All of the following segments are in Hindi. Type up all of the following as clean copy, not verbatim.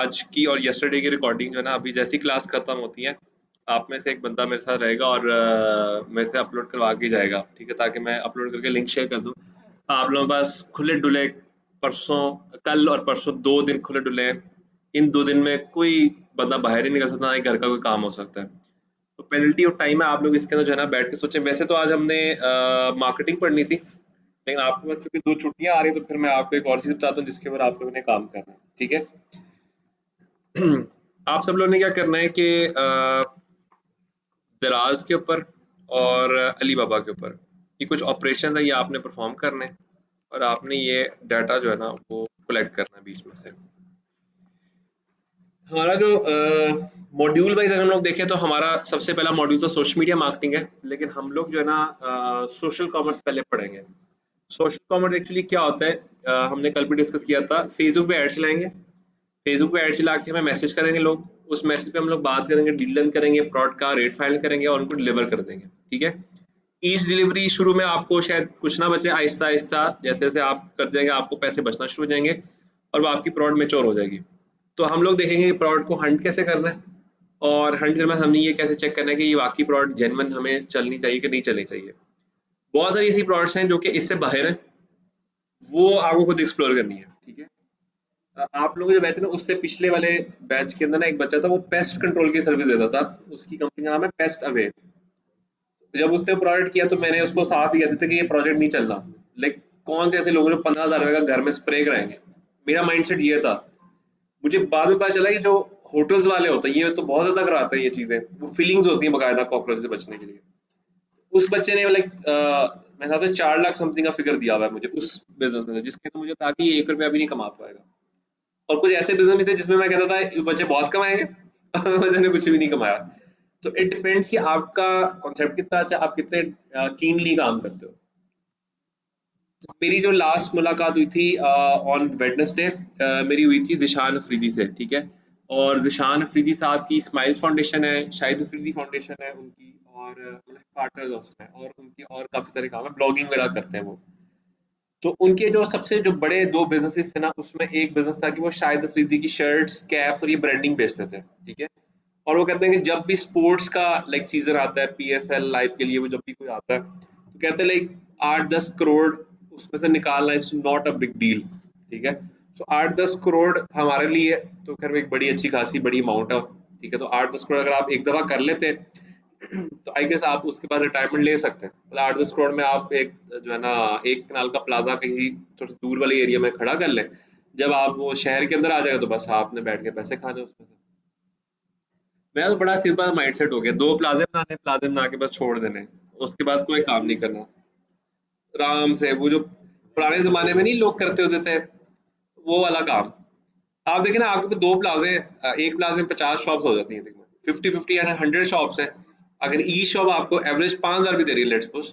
आज की और यस्टरडे की रिकॉर्डिंग जो है ना, अभी जैसी क्लास खत्म होती है आप में से एक बंदा मेरे साथ रहेगा और मेरे से अपलोड करवा के जाएगा, ठीक है, ताकि मैं अपलोड करके लिंक शेयर कर दूं। आप लोगों के पास खुले डुले परसों, कल और परसों 2 दिन खुले डुले हैं। इन 2 दिन में कोई बंदा बाहर ही निकल सकता, ना ही घर का कोई काम हो सकता है। तो पेनल्टी ऑफ टाइम है, आप लोग इसके अंदर जो है ना बैठ के सोचें। वैसे तो आज हमने मार्केटिंग पढ़नी थी, लेकिन आपके पास क्योंकि 2 छुट्टियां आ रही हैं तो फिर मैं आपको एक और चीज बताता हूँ जिसके ऊपर आप लोगों ने काम करना है, ठीक है। आप सब लोगों ने क्या करना है कि दराज के ऊपर और अली बाबा के ऊपर ये कुछ ऑपरेशन है, ये आपने परफॉर्म करने हैं और आपने ये डाटा जो है ना वो कलेक्ट करना है बीच में से। हमारा जो मॉड्यूल वाइज अगर हम लोग देखें तो हमारा सबसे पहला मॉड्यूल तो सोशल मीडिया मार्केटिंग है, लेकिन हम लोग जो है ना सोशल कॉमर्स पहले पढ़ेंगे। सोशल कॉमर्स एक्चुअली क्या होता है, हमने कल भी डिस्कस किया था। फेसबुक पे ऐड चलाएंगे, फेसबुक पे ऐड चला के हमें मैसेज करेंगे लोग, उस मैसेज पे हम लोग बात करेंगे, डील डन करेंगे, प्रोडक्ट का रेट फाइनल करेंगे और उनको डिलीवर कर देंगे, ठीक है। ईच डिलीवरी शुरू में आपको शायद कुछ ना बचे, आहिस्ता आहिस्ता जैसे जैसे आप करते जाएंगे आपको पैसे बचना शुरू हो जाएंगे और वो आपकी प्रोडक्ट मेच्योर हो जाएगी। तो हम लोग देखेंगे कि प्रोडक्ट को हंट कैसे करना है, और हंट करने में हमने ये कैसे चेक करना है कि ये वाकई प्रोडक्ट जेन्युइन हमें चलनी चाहिए कि नहीं चलनी चाहिए। बहुत सारी ऐसी प्रोडक्ट्स हैं जो कि इससे बाहर है, वो आपको खुद एक्सप्लोर करनी है, ठीक है। आप लोग जो बैच है ना, उससे पिछले वाले बैच के अंदर ना एक बच्चा था, वो पेस्ट कंट्रोल की सर्विस देता था, उसकी कंपनी का नाम है पेस्ट अवे। जब उसने प्रोजेक्ट किया तो मैंने उसको साफ ही कह दिया था कि ये प्रोजेक्ट नहीं चलना। लाइक कौन से ऐसे लोग जो 15,000 का घर में स्प्रे कराएंगे, मेरा माइंडसेट ये था। मुझे बाद में पता चला कि जो होटल्स वाले होते हैं ये तो बहुत ज्यादा कराते हैं ये चीजें, वो फीलिंग्स होती हैं बकायदा कॉकरोच से बचने के लिए। उस बच्चे ने लाइक मेरे ख्याल से 4 लाख समथिंग का फिगर दिया हुआ है मुझे उस बिजनेस में, जिसके तो मुझे था कि ये 1 रुपया भी नहीं कमा पाएगा। और कुछ ऐसे बिजनेस भी थे जिसमें मैं कहता था ये बच्चे बहुत कमाएंगे, मैंने कुछ भी नहीं कमाया। तो इट डिपेंड्स कि आपका कॉन्सेप्ट कितना अच्छा, आप कितने कीनली काम करते हो। मेरी जो लास्ट मुलाकात हुई थी ऑन वेडनेसडे, मेरी हुई थी ज़िशान अफरीदी से, ठीक है। और ज़िशान अफरीदी साहब की स्माइल्स फाउंडेशन है, शाहिद अफरीदी फाउंडेशन है उनकी, और मतलब पार्टनर्स उसमें, और उनकी और काफ़ी सारे काम है, ब्लॉगिंग वगैरह करते हैं वो। तो उनके जो सबसे जो बड़े 2 बिज़नेसेस थे ना, उसमें एक बिज़नेस था कि वो शाहिद अफरीदी की शर्ट्स, कैप्स और ये ब्रांडिंग बेचते थे, ठीक है। और वो कहते हैं कि जब भी स्पोर्ट्स का लाइक सीज़न आता है, पीएसएल लाइव के लिए वो जब भी कोई आता है, तो कहते हैं लाइक 8-10 करोड़ उसमें से निकालना is not a big deal, ठीक है। तो 8-10 करोड़ हमारे लिए तो खैर एक बड़ी अच्छी खासी बड़ी अमाउंट है, ठीक है। तो 8-10 करोड़ अगर आप एक दफ़ा कर लेते तो आई गेस आप उसके बाद रिटायरमेंट ले सकते हैं। मतलब 8-10 करोड़ में आप एक जो है ना एक कनाल का प्लाजा कहीं थोड़ी दूर वाले एरिया में खड़ा कर लें, जब आप वो शहर के अंदर आ जाएगा तो बस आपने बैठ के पैसे खाने उसमें से। मेरा तो बड़ा सिंपल माइंडसेट हो गया, 2 प्लाज़े बनाने, प्लाज़े बना के बस छोड़ देने, उसके बाद कोई काम नहीं करना। आराम से वो जो पुराने ज़माने में नहीं लोग करते होते थे, वो वाला काम। आप देखें ना आपके पास 2 प्लाज़े, एक प्लाज़े में 50 शॉप्स हो जाती हैं तकरीबन, 50-50 यानी 100 शॉप्स हैं। अगर ईच शॉप आपको एवरेज 5,000 भी दे रही है लेट्स सपोज़,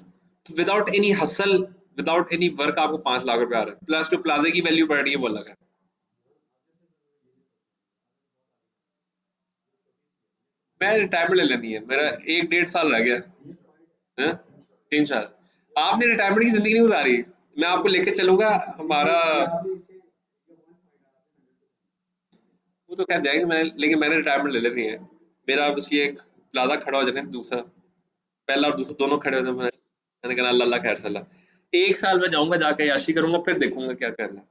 तो without any hustle, without any work आपको 5 लाख रुपए आ रहा है। प्लस जो प्लाज़े की वैल्यू बढ़ रही है वो अलग है। मैं रिटायरमेंट ले लेनी है, मेरा 1 डेढ़ साल रह गया है, 3 साल। आपने रिटायरमेंट की ज़िंदगी नहीं गुज़ारी, मैं आपको लेके चलूँगा हमारा। वो तो खैर जाएगा, मैंने लेकिन मैंने रिटायरमेंट ले लेनी है। मेरा बस ये एक प्लाज़ा खड़ा हो जाना है, दूसरा, पहला और दूसरा दोनों खड़े हो जाए। मैंने कहा अल्लाह अल्लाह खैर सला। 1 साल में जाऊंगा, जाके याशी करूंगा, फिर देखूंगा क्या करना है।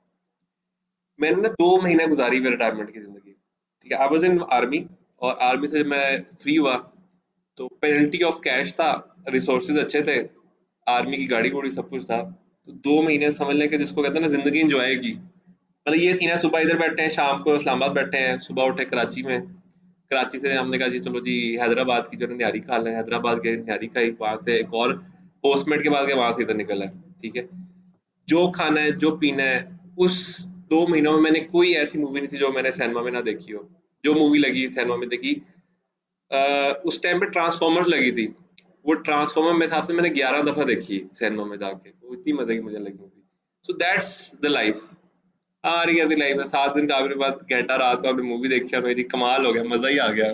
मैंने ना 2 महीने गुजारी मेरे रिटायरमेंट की जिंदगी, ठीक है। आई वाज इन आर्मी, और आर्मी से जब मैं फ्री हुआ तो पेनल्टी ऑफ कैश था, रिसोर्सेज अच्छे थे, आर्मी की गाड़ी घोड़ी सब कुछ था। तो 2 महीने समझ लें कि जिसको कहते हैं ना जिंदगी इंजॉय की। मतलब ये सीन है, सुबह इधर बैठे हैं, शाम को इस्लामाबाद बैठे हैं, सुबह उठे कराची में, कराची से हमने कहा जी चलो जी हैदराबाद की जो है निहारी खा लें, हैदराबाद गए निहारी खाई, वहां से एक और पोस्टमेट के बाद के वहां से इधर निकला है, ठीक है। जो खाना है जो पीना है, उस 2 महीनों में मैंने कोई ऐसी मूवी नहीं थी जो मैंने सिनेमा में ना देखी हो। जो मूवी लगी सिनेमा में देखी, उस टाइम पे ट्रांसफॉर्मर्स लगी थी, वो ट्रांसफॉर्मर मेरे हिसाब से मैंने 11 दफा देखी सिनेमा में जाके, वो इतनी मजे की मुझे लगी movie. So that's the life. हमारी ऐसी लाइफ है, 7 दिन का आपके बाद घंटा रात को आपने मूवी देखी और मेरी कमाल हो गया, मजा ही आ गया।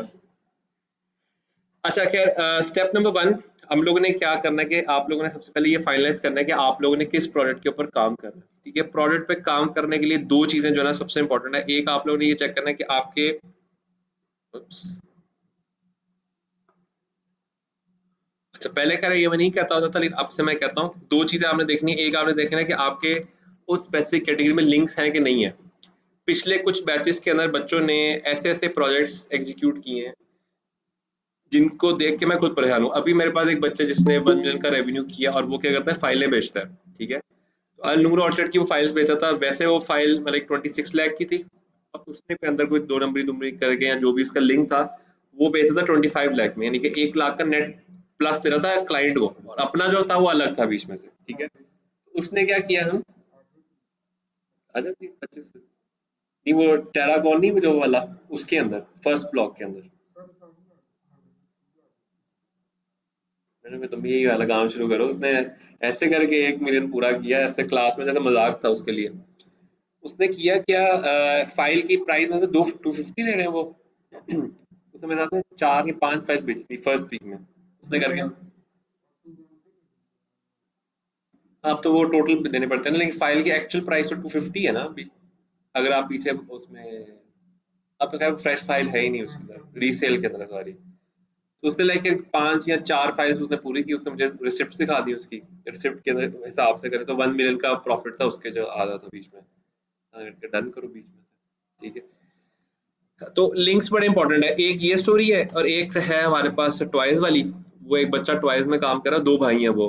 अच्छा खैर, स्टेप नंबर 1, हम लोगों ने क्या करना है कि आप लोगों ने सबसे पहले ये फाइनलाइज करना है कि आप लोगों ने किस प्रोडक्ट के ऊपर काम करना है। ठीक है, प्रोडक्ट पे काम करने के लिए दो चीजें जो है ना सबसे इंपॉर्टेंट है। एक, आप लोगों ने ये चेक करना है कि आपके अच्छा, पहले खैर ये मैं नहीं कहता होता था, लेकिन अब से मैं कहता हूँ दो चीजें आपने देखनी है। एक, आपने देखना है कि आपके उस स्पेसिफिक कैटेगरी में लिंक्स हैं कि नहीं है। पिछले कुछ बैचेस के अंदर बच्चों ने ऐसे ऐसे प्रोजेक्ट्स एग्जीक्यूट किए हैं जिनको देख के मैं खुद परेशान हूँ। अभी मेरे पास एक बच्चा जिसने 1 मिलियन का रेवेन्यू किया और वो क्या करता है, फाइलें बेचता है। ठीक है, तो अलनूर ऑर्चर्ड की वो फाइल्स बेचा था। वैसे वो फाइल मतलब 26 लाख की थी, और उसने पे अंदर कोई दो नंबरी दुमरी करके या जो भी उसका लिंक था वो बेचा था 25 लाख में, यानी कि 1 लाख का नेट प्लस दे रहा था क्लाइंट को, और अपना जो था वो अलग था बीच में से। ठीक है, तो उसने क्या किया, हम आ जाती 25, नहीं वो टेरागोन नहीं, वो जो वाला उसके अंदर फर्स्ट ब्लॉक के अंदर, मैंने में तुम यही वाला काम शुरू करो। उसने ऐसे करके 1 मिलियन पूरा किया, ऐसे क्लास में, जैसे मजाक था उसके लिए। उसने किया क्या, फाइल की प्राइस में 250 ले रहे हैं वो। उसने मेरे साथ में 4 या 5 फाइल बेची थी फर्स्ट वीक में उसने करके। अब तो वो टोटल देने पड़ते हैं ना, लेकिन फाइल की एक्चुअल प्राइस तो 250 है ना अभी, अगर आप पीछे उसमें। अब तो खैर फ्रेश फाइल है ही नहीं उसके अंदर, रीसेल के अंदर सारी। तो उसने लाइक 5 या 4 फाइल्स उसने पूरी की, उसने मुझे रिसिप्ट दिखा दी उसकी। रिसिप्ट के हिसाब से करें तो 1 मिलियन का प्रॉफिट था उसके जो आ रहा था बीच में। डन करो बीच में से। ठीक है, तो लिंक्स बड़े इंपॉर्टेंट है। एक ये स्टोरी है, और एक है हमारे पास टॉयज वाली। वो एक बच्चा टॉयज में काम कर रहा है, दो भाई हैं वो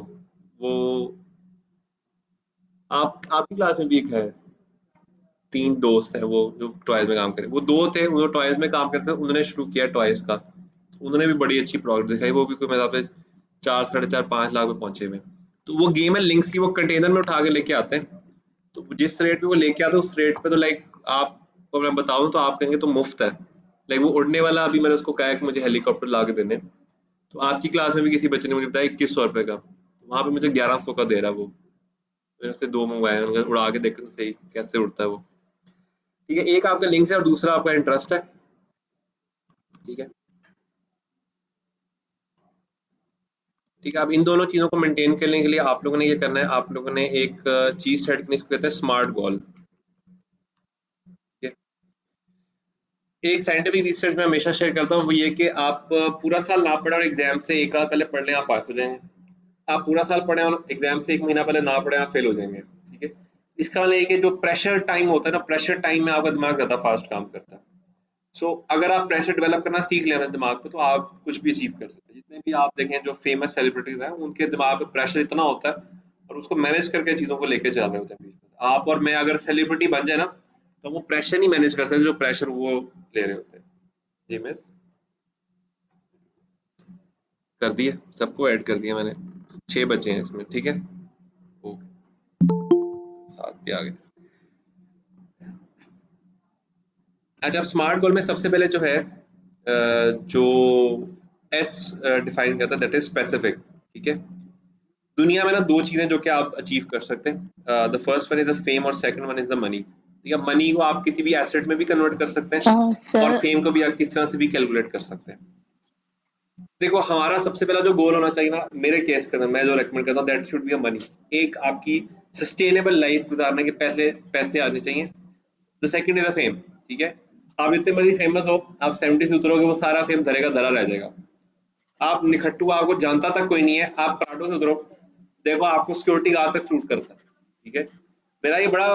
आप आपकी क्लास में भी एक है, तीन दोस्त हैं वो जो टॉयज में काम करे। वो दो थे, वो टॉयज में काम करते थे, उन्होंने शुरू किया टॉयज का। तो उन्होंने भी बड़ी अच्छी प्रोग्रेस दिखाई, वो भी कोई मेरे हिसाब से 4, 4.5, 5 लाख में पहुंचे हुए। तो वो गेम है लिंक्स की, वो कंटेनर में उठा के लेके आते हैं। तो जिस रेट पे वो लेके आते हैं उस रेट पे तो लाइक आपको मैं बताऊं तो आप कहेंगे तो मुफ्त है। लाइक वो उड़ने वाला, अभी मैंने उसको कहा है कि मुझे हेलीकॉप्टर ला के देने, तो आपकी क्लास में भी किसी बच्चे ने मुझे बताया 2100 रुपए का, तो वहां पे मुझे 1100 का दे रहा है वो। मैंने उससे दो मंगवाए हैं, उन्हें उड़ा के देखे तो सही कैसे उड़ता है वो। ठीक है, एक आपका लिंक्स है और दूसरा आपका इंटरेस्ट है। ठीक है, ठीक है। अब इन दोनों चीजों को मेंटेन करने के लिए आप लोगों ने ये करना है, आप लोगों ने एक चीज सेट करनी, इसको कहते हैं स्मार्ट गोल। एक साइंटिफिक रिसर्च में हमेशा शेयर करता हूँ, वो ये कि आप पूरा साल ना पढ़े और एग्जाम से एक रात पहले पढ़ लें, आप पास हो जाएंगे। आप पूरा साल पढ़े और एग्जाम से 1 महीना पहले ना पढ़े, आप फेल हो जाएंगे। ठीक है, इसका मतलब ये कि जो प्रेशर टाइम होता है ना, प्रेशर टाइम में आपका दिमाग ज्यादा फास्ट काम करता है। अगर आप प्रेशर डेवलप करना सीख लें अपने दिमाग पे, तो आप कुछ भी अचीव कर सकते हैं। जितने भी आप देखें जो फेमस सेलिब्रिटीज हैं, उनके दिमाग पे प्रेशर इतना होता है और उसको मैनेज करके चीजों को लेके चल रहे होते हैं। बीच में आप और मैं अगर सेलिब्रिटी बन जाए ना, तो वो प्रेशर नहीं मैनेज कर सकते जो प्रेशर वो ले रहे होते हैं। जी मिस, कर दिए, सबको ऐड कर दिया मैंने। 6 बचे हैं इसमें। ठीक है, ओके, 7 पे आ गए। अच्छा, अब स्मार्ट गोल में सबसे पहले जो है जो एस डिफाइन करता है, दैट इज स्पेसिफिक। ठीक है, दुनिया में ना दो चीजें जो कि आप अचीव कर सकते हैं, the first one is the fame और second one is the money. ठीक है, मनी को आप किसी भी एसेट में भी कन्वर्ट कर सकते हैं, और सर फेम को भी आप किस तरह से भी कैलकुलेट कर सकते हैं। देखो, हमारा सबसे पहला जो गोल होना चाहिए ना, मेरे केस के अंदर मैं जो रेकमेंड करता हूँ, that should be a money. एक आपकी सस्टेनेबल लाइफ गुजारने के पैसे पैसे आने चाहिए। The second is the fame. ठीक है, आप इतने बड़ी फेमस हो, आप 70 से उतरोगे, वो सारा फेम धरेगा धरा रह जाएगा। आप निखट्टू, आपको जानता तक कोई नहीं है, आप प्राडो से उतरो, देखो आपको सिक्योरिटी गार्ड तक शूट करता है। ठीक है, मेरा ये बड़ा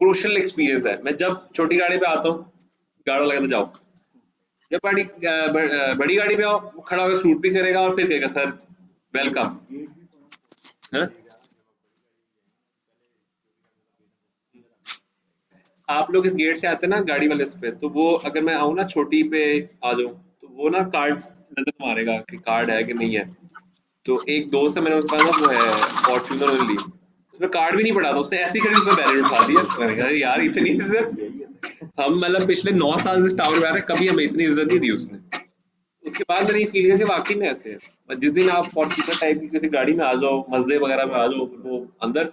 क्रूशियल एक्सपीरियंस है। मैं जब छोटी गाड़ी पे आता हूँ, गाड़ा लगा तो जाओ। जब बड़ी गाड़ी पे आओ, वो खड़ा होकर शूट भी करेगा और फिर कहेगा सर वेलकम। हाँ? आप लोग इस गेट से आते हैं ना गाड़ी वाले पे, तो वो अगर मैं आऊँ ना छोटी पे आ जाऊँ, तो वो ना कार्ड नजर मारेगा कि कार्ड है कि नहीं है। तो एक दोस्त है मेरे पास ना, वो है फॉर्च्यूनर ओनली, उसमें कार्ड भी नहीं पड़ा था, उसने ऐसी खड़ी उसने बैरियर उठा दिया। मैंने कहा यार इतनी इज्जत, हम मतलब पिछले 9 साल से टावर में आ रहे हैं, कभी हमें इतनी इज्जत नहीं दी उसने। उसके बाद मैंने ये फील किया कि वाकई में ऐसे है। और जिस दिन आप फॉर्च्यूनर टाइप की किसी गाड़ी में आ जाओ, मस्दे वगैरह में आ जाओ, वो अंदर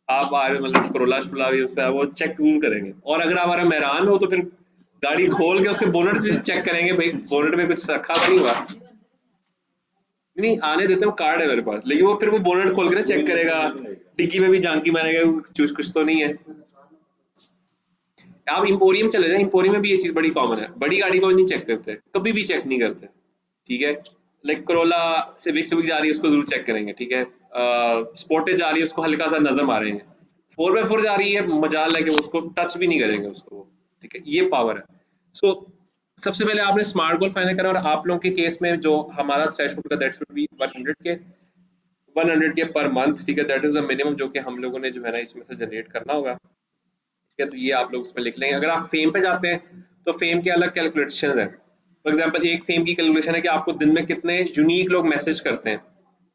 आप आ रहे हो, मतलब करोला शोला भी उस पर वो चेक जरूर करेंगे। और अगर हमारा मेहरान हो तो फिर गाड़ी खोल के उसके बोनट से चेक करेंगे, भाई बोनट में कुछ रखा तो नहीं हुआ। नहीं आने देते, वो कार्ड है मेरे पास, लेकिन वो फिर वो बोनट खोल के ना चेक करेगा, डिग्गी में भी झांकी मारेगा, कुछ तो नहीं है। आप इंपोरियम चले जाए, इंपोरियम में भी ये चीज बड़ी कॉमन है, बड़ी गाड़ी को नहीं चेक करते, कभी भी चेक नहीं करते, ठीक है। लाइक करोला सिविक सिविक जा रही है उसको जरूर चेक करेंगे, ठीक है। स्पोर्टेज जा रही है उसको हल्का सा नजर मारेंगे, 4x4 जा रही है मजाल है कि उसको टच भी नहीं करेंगे उसको, ठीक है, ये पावर है। सो सबसे पहले आपने स्मार्ट गोल फाइनल करा, और आप लोगों के केस में जो हमारा थ्रेशोल्ड का दैट शुड बी 100 के, 100 के पर मंथ, ठीक है, दैट इज द मिनिमम जो कि हम लोगों ने जो है ना इसमें से जनरेट करना होगा, ठीक है। तो ये आप लोग इसमें लिख लेंगे। अगर आप फेम पे जाते हैं तो फेम के अलग कैलकुलेशन है। फॉर एग्जाम्पल एक फेम की कैलकुलेशन है कि आपको दिन में कितने यूनिक लोग मैसेज करते हैं,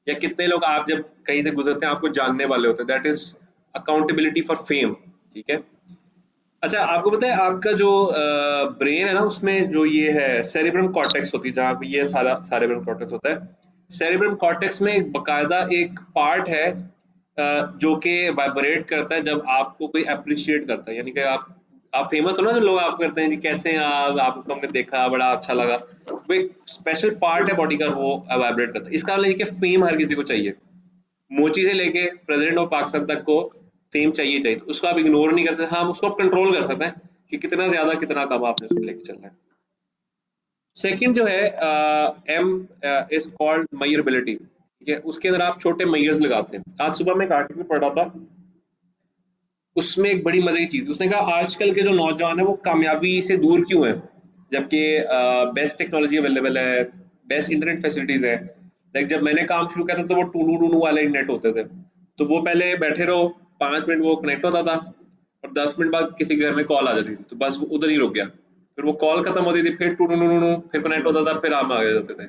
या कितने लोग आप जब कहीं से गुजरते हैं आपको जानने वाले होते हैं, that is accountability for fame, ठीक है। अच्छा आपको पता है आपका जो ब्रेन है ना, उसमें जो ये है सेरिब्रम कॉर्टेक्स होती है, जहाँ पे ये सारा सेरिब्रम कॉर्टेक्स होता है। सेरिब्रम कॉर्टेक्स में एक बकायदा एक पार्ट है जो कि वाइब्रेट करता है जब आपको कोई अप्रिशिएट करता है, यानी कि आप फेमस हो ना, जो लोग आपको करते हैं जी कैसे हैं आप, आपको हमने देखा बड़ा अच्छा लगा, वो एक स्पेशल पार्ट है बॉडी का, वो वाइब्रेट करता है। इसका मतलब ये कि फेम हर किसी को चाहिए, मोची से लेके प्रेसिडेंट ऑफ पाकिस्तान तक को फेम चाहिए चाहिए, तो उसको आप इग्नोर नहीं कर सकते, हाँ उसको आप कंट्रोल कर सकते हैं कि कितना ज्यादा कितना कम आपने उसको लेके चलना है। सेकंड जो है एम इज कॉल्ड मेजरेबिलिटी, ठीक है, उसके अंदर आप छोटे मेजर्स लगाते हैं। आज सुबह मैं एक आर्टिकल पढ़ रहा था, उसमें एक बड़ी मजे की चीज उसने कहा, आजकल के जो नौजवान है वो कामयाबी से दूर क्यों है, जबकि बेस्ट टेक्नोलॉजी अवेलेबल है, बेस्ट इंटरनेट फैसिलिटीज है। लाइक जब मैंने काम शुरू किया था तो वो टूनू टूनू वाले इंटरनेट होते थे, तो वो पहले बैठे रहो 5 मिनट वो कनेक्ट होता था, और 10 मिनट बाद किसी के घर में कॉल आ जाती थी, तो बस वो उधर ही रुक गया, फिर वो कॉल खत्म होती थी, फिर टूनू टूनू फिर कनेक्ट होता था, फिर आप आगे जाते थे।